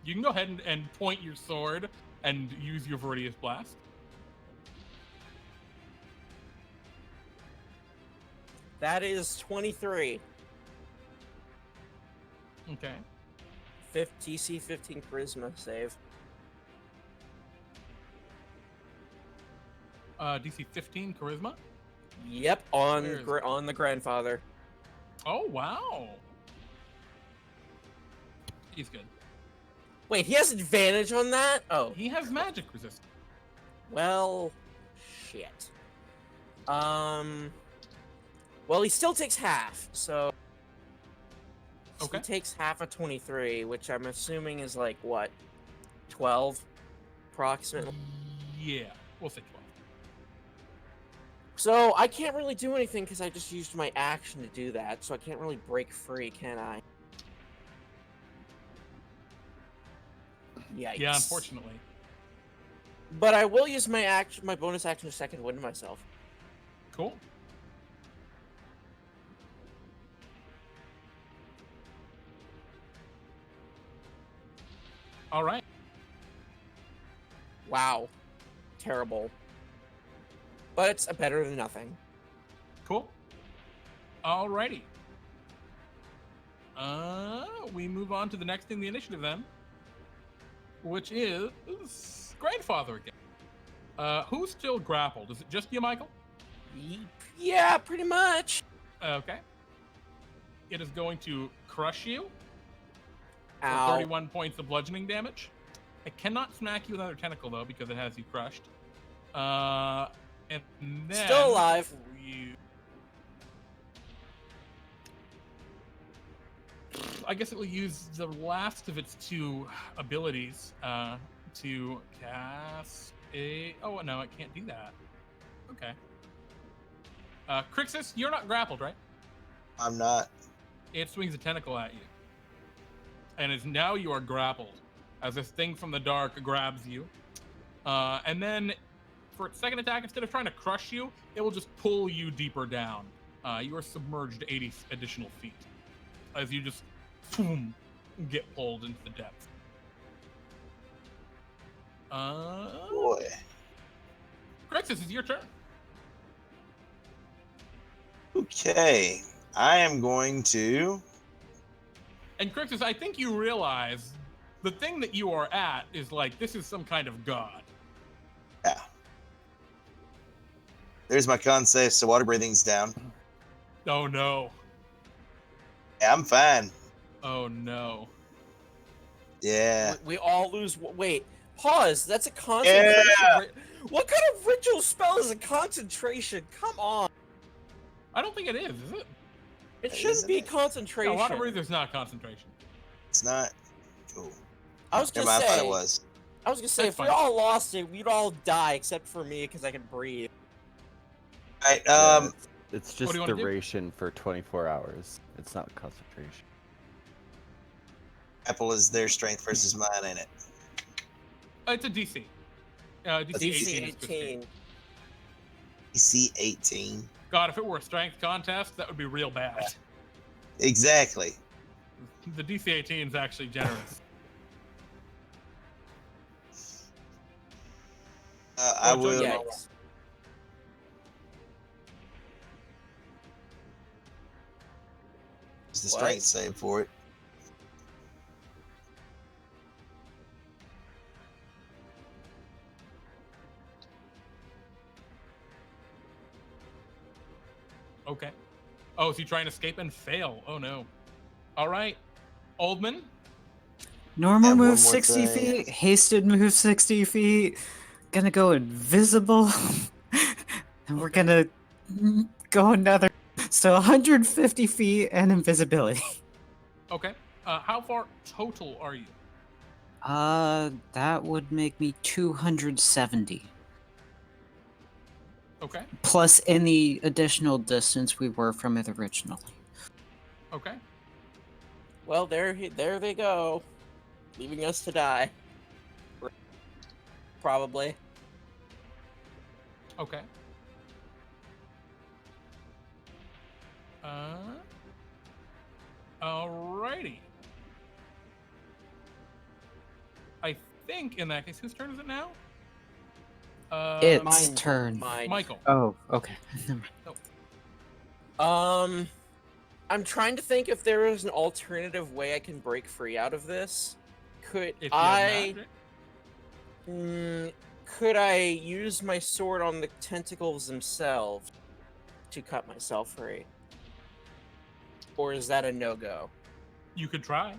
You can go ahead and point your sword and use your Verity's Blast. That is 23. Okay. DC 15 Charisma save. DC 15 Charisma. Yep, on the grandfather. Oh, wow. He's good. Wait, he has advantage on that? Oh. He has magic resistance. Well, shit. Well, he still takes half, so... Okay. He takes half of 23, which I'm assuming is like, what? 12? Approximately? Yeah, we'll say 12. So, I can't really do anything because I just used my action to do that, so I can't really break free, can I? Yikes. Yeah, unfortunately. But I will use my bonus action to second wind myself. Cool. All right. Wow. Terrible. But it's better than nothing. Cool. Alrighty. We move on to the next in the initiative then, which is grandfather again. Who's still grappled? Is it just you, Michael? Yeah, pretty much. Okay. It is going to crush you for Ow. 31 points of bludgeoning damage. I cannot smack you with another tentacle though because it has you crushed. And then Still alive. I guess it will use the last of its 2 abilities to cast a... Oh, no, it can't do that. Okay. Krixus, you're not grappled, right? I'm not. It swings a tentacle at you. And now you are grappled as this thing from the dark grabs you. And then for its second attack, instead of trying to crush you, it will just pull you deeper down. You are submerged 80 additional feet as you just boom, get pulled into the depths. Boy. Krixus, it's your turn. Okay. I am going to... And Krixus, I think you realize the thing that you are at is like, this is some kind of god. Yeah. There's my con save, so water breathing's down. Oh no. Yeah, I'm fine. Oh no. Yeah. We all lose. Wait, pause. That's a concentration. Yeah. What kind of ritual spell is a concentration? Come on. I don't think it is it? It shouldn't Isn't be it? concentration. No, water breather's not concentration. It's not. Cool. I was Never gonna mind, I thought say. it was. I was gonna say, That's if we fine. all lost it, we'd all die except for me because I can breathe. Alright, Yeah, it's what just do you wanna do? duration for 24 hours. It's not concentration. Apple is their strength versus mine, ain't it? It's a DC. DC 18 DC is 15. 18. DC 18. God, if it were a strength contest, that would be real bad. Exactly. The DC 18 is actually generous. I Oh, will. Yikes. Use the What? strength save for it. Okay. Oh, is he trying to escape and fail? Oh no. All right, Oldman. Normal And one move more 60 thing. feet, hasted move 60 feet, gonna go invisible, and we're Okay. gonna go another. So 150 feet and invisibility. Okay. How far total are you? That would make me 270. Okay. Plus any additional distance we were from it originally. Okay. Well, there they go, leaving us to die. Probably. Okay. Alrighty. I think in that case, whose turn is it now? It's Mine. turn. Mine. Michael. Oh, okay. Never mind. I'm trying to think if there is an alternative way I can break free out of this. Could If you I? have magic. Could I use my sword on the tentacles themselves to cut myself free? Or is that a no-go? You could try.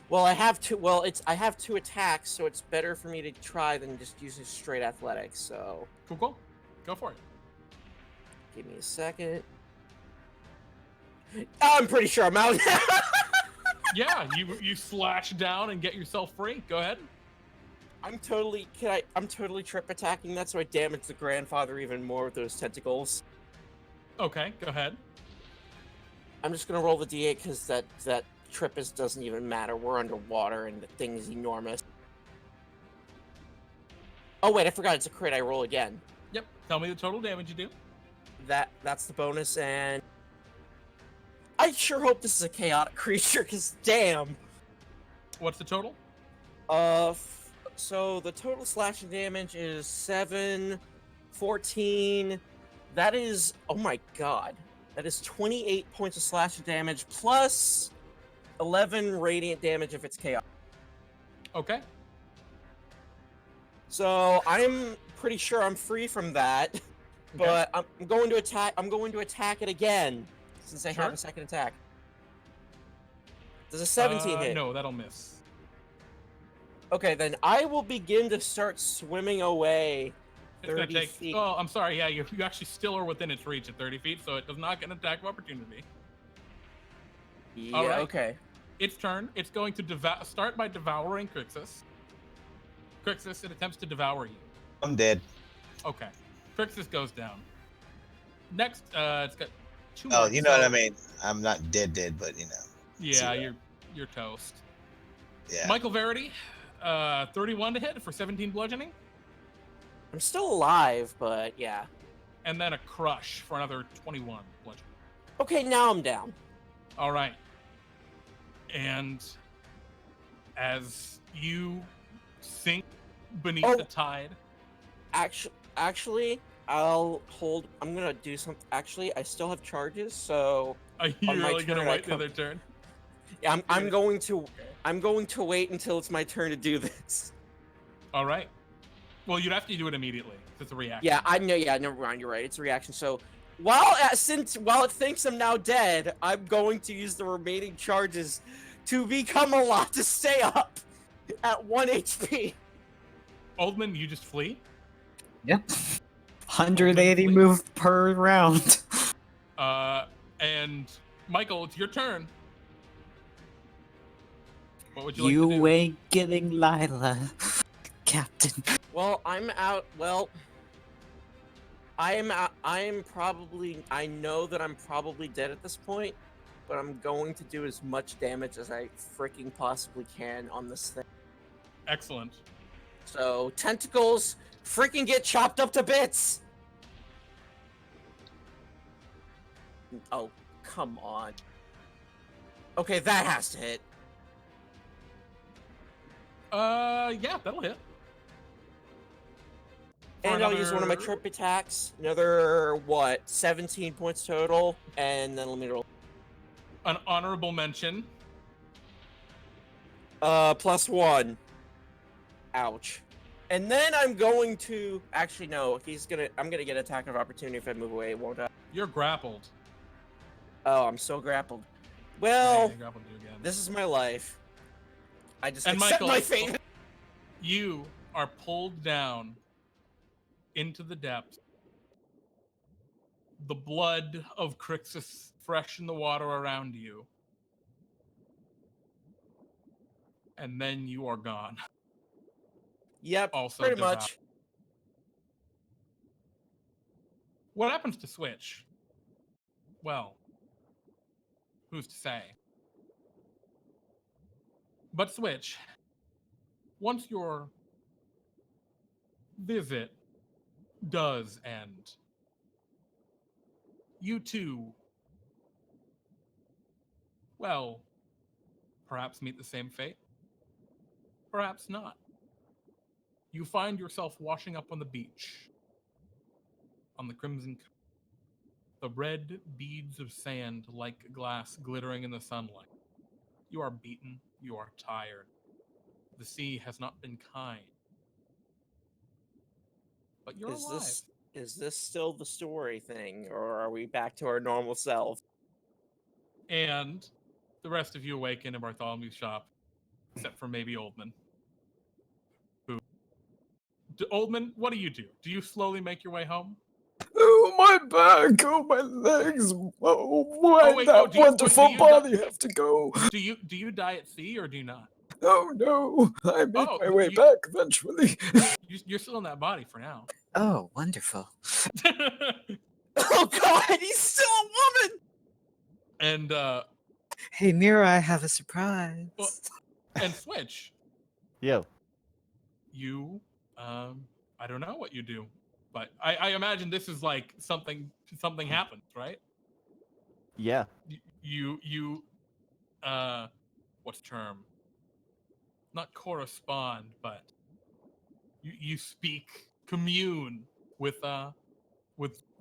Well, I have two attacks, so it's better for me to try than just using straight athletics. So Cool. Go for it. give me a second. I'm pretty sure I'm out. Yeah, you slash down and get yourself free. Go ahead. I'm totally trip attacking that, so I damage the grandfather even more with those tentacles. Okay, go ahead. I'm just gonna roll the d8 because that trip doesn't even matter. We're underwater and the thing is enormous. Oh wait, I forgot it's a crit. I roll again. Yep. Tell me the total damage you do. That's the bonus, and I sure hope this is a chaotic creature, because damn. What's the total? So the total slashing damage is 7, 14. That is, oh my god. That is 28 points of slashing damage plus 11 radiant damage if it's chaotic. Okay. So I'm pretty sure I'm free from that, but I'm going to attack. I'm going to attack it again since I have a second attack. Does a 17 hit? No, that'll miss. Okay, then I will begin to start swimming away. It's gonna 30 take. feet. Oh, I'm sorry. Yeah, you actually still are within its reach at 30 feet, so it does not get an attack of opportunity. Yeah. All right. Okay. Its turn. It's going to start by devouring Krixus. Krixus, it attempts to devour you. I'm dead. Okay. Krixus goes down. Next, it's got 2 more. Oh, you know what I mean? I'm not dead, but you know. Yeah, Zero. you're toast. Yeah. Michael Verity, 31 to hit for 17 bludgeoning, I'm still alive, but yeah. and then a crush for another 21 bludgeoning. Okay, now I'm down. All right. And as you sink beneath the tide, Actually, I'll hold. I'm gonna do something. Actually, I still have charges, so are you on my really gonna turn, I wait till come- their turn? yeah, I'm going to wait until it's my turn to do this. All right. Well, you'd have to do it immediately. 'Cause it's a reaction. Yeah, I know. Yeah, never mind. You're right. It's a reaction. So while it thinks I'm now dead, I'm going to use the remaining charges to become a lot to stay up at 1 HP. Oldman, you just flee. Yep. 180 Please. move per round. And Michael, it's your turn. What would you like to do? You ain't getting Lila, Captain. Well, I'm out. Well, I know that I'm probably dead at this point, but I'm going to do as much damage as I freaking possibly can on this thing. Excellent. So, tentacles, freaking get chopped up to bits! Oh, come on. Okay, that has to hit. Yeah, that'll hit. For And I'll use one of my another- trip attacks. Another, 17 points total. And then let me roll. An honorable mention. +1. Ouch. And then I'm going to... Actually, no. I'm gonna get attack of opportunity if I move away, won't I? You're grappled. Oh, I'm so grappled. Well, They grappled you again. this is my life. I just And accept Michael, my fate. You are pulled down into the depths. The blood of Krixus fresh in the water around you. And then you are gone. Yep, Also pretty devoured. much. What happens to Switch? Well, who's to say? But Switch, once your visit does end, you too, well, perhaps meet the same fate. Perhaps not. You find yourself washing up on the beach, on the crimson, the red beads of sand like glass glittering in the sunlight. You are beaten, you are tired. The sea has not been kind. But you're alive. Is this still the story thing, or are we back to our normal self? And the rest of you awaken in Bartholomew's shop, except for maybe Oldman. Oldman, what do? Do you slowly make your way home? Oh, my back! Oh, my legs! Oh, why wait, that do you wonderful body have to go? Do you die at sea or do you not? Oh, no. I make Oh, my way back eventually. You're still in that body for now. Oh, wonderful. Oh God, he's still a woman. And Hey, Mira, I have a surprise. well, and Switch, Yo. you, I don't know what you do, but I imagine this is like something happens, right? Yeah. You, what's the term? Not correspond, but you speak, commune with the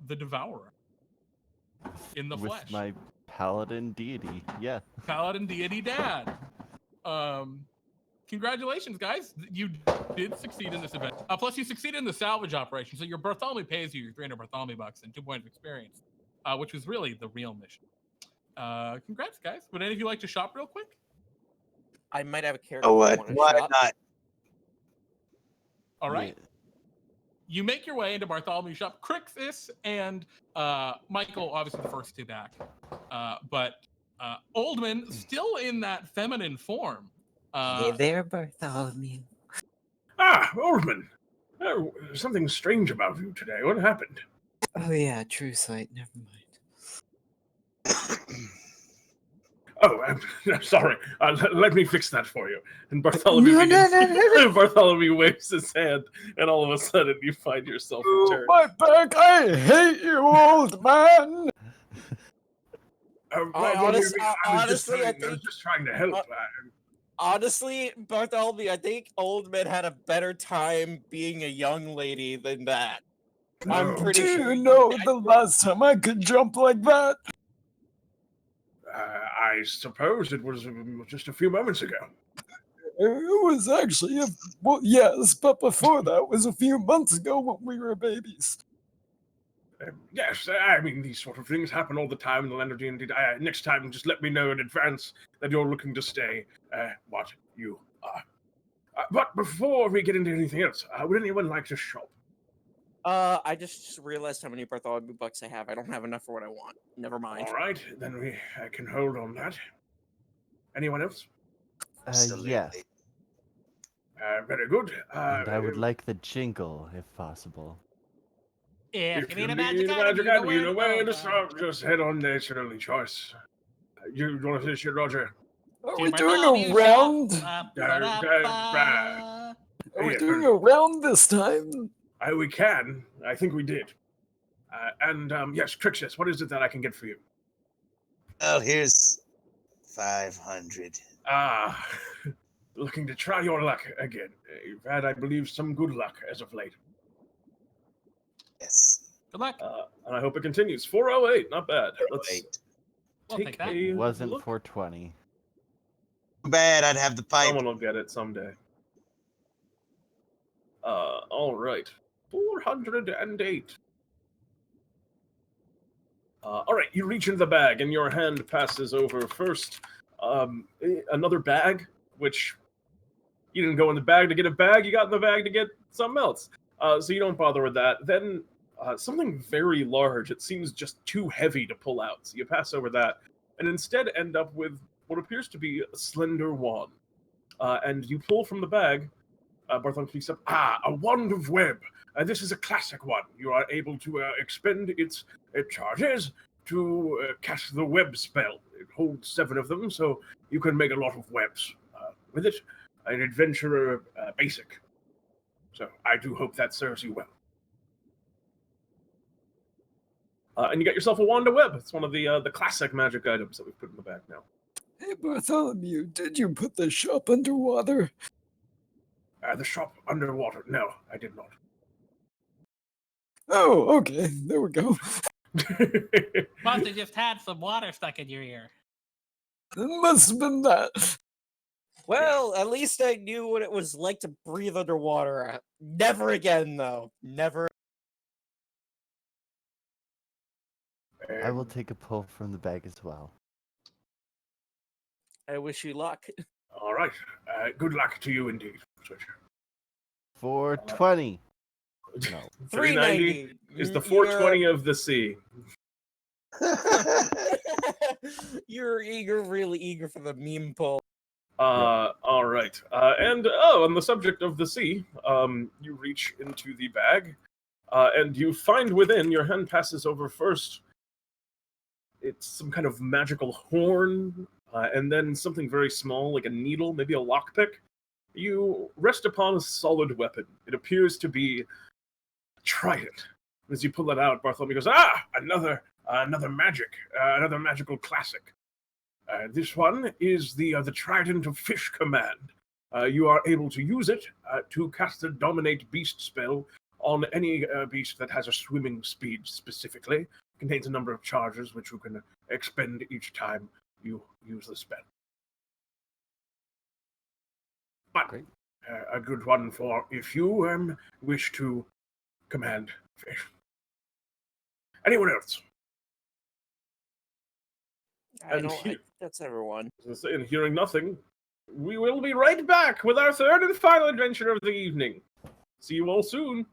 Devourer in the With flesh. my paladin deity. Yeah. Paladin deity dad. Congratulations, guys! You did succeed in this event. Plus, you succeeded in the salvage operation. So your Bartholomew pays you your 300 Bartholomew bucks and 2 points of experience, which was really the real mission. Congrats, guys! Would any of you like to shop real quick? I might have a character. Oh, what? I Why wanna shop. not? All right. Yeah. You make your way into Bartholomew's shop. Krixus and Michael, obviously the first two back. But Oldman, still in that feminine form. Hey there, Bartholomew. Ah, Oldman. Oh, something strange about you today. What happened? Oh yeah, true sight. Never mind. Oh, I'm sorry. Let me fix that for you. And Bartholomew No. Bartholomew waves his hand, and all of a sudden you find yourself Oh, returned. my back! I hate you, old man! Honestly, I was think- just trying to help. Honestly, Bartholomew, I think Oldman had a better time being a young lady than that. I'm pretty Do sure. you know the last time I could jump like that? I suppose it was just a few moments ago. It was actually well, yes, but before that was a few months ago when we were babies. Yes, I mean, these sort of things happen all the time in the land of D&D. Next time, just let me know in advance that you're looking to stay what you are. But before we get into anything else, would anyone like to shop? I just realized how many Bartholomew bucks I have. I don't have enough for what I want. Never mind. All right, then I can hold on that. Anyone else? Yeah. Very good. And I would like the jingle, if possible. If you need a magic item, you know where to start. Just head on Naturally Choice. You want to say shit, Roger? Are we doing a round? Are we doing a round this time? We can. I think we did. Yes, Krixus, what is it that I can get for you? Well, here's 500. Looking to try your luck again. You've had, I believe, some good luck as of late. Yes. Good luck. And I hope it continues. 408, not bad. Let's Wait. We'll take take that. a Wasn't look. 420. Too bad I'd have the pipe. Someone will get it someday. All right. 408. All right, you reach into the bag, and your hand passes over first another bag, which you didn't go in the bag to get a bag, you got in the bag to get something else. So you don't bother with that. Then something very large, it seems just too heavy to pull out, so you pass over that, and instead end up with what appears to be a slender wand. And you pull from the bag, Bartholomew speaks up, a wand of web. This is a classic one. You are able to expend its charges to cast the web spell. It holds 7 of them, so you can make a lot of webs with it. An adventurer basic. So I do hope that serves you well. And you got yourself a wand of web. It's one of the classic magic items that we've put in the bag now. Hey, Bartholomew, did you put the shop underwater? The shop underwater. No, I did not. Oh, okay. There we go. Must have just had some water stuck in your ear. It must have been that. Well, at least I knew what it was like to breathe underwater. Never again, though. Never. I will take a pull from the bag as well. I wish you luck. All right. Good luck to you indeed, Switcher. 420. No. 390 is the 420 of the sea. You're really eager for the meme pull. All right. And on the subject of the sea, you reach into the bag, and you find within, your hand passes over first, it's some kind of magical horn, and then something very small, like a needle, maybe a lockpick. You rest upon a solid weapon. It appears to be a trident. As you pull it out, Bartholomew goes, another magic, another magical classic. This one is the Trident of Fish Command. You are able to use it to cast the Dominate Beast spell on any beast that has a swimming speed specifically. It contains a number of charges which you can expend each time you use the spell. But Great. A good one for if you wish to command fish. Anyone else? That's everyone. And hearing nothing, we will be right back with our third and final adventure of the evening. See you all soon.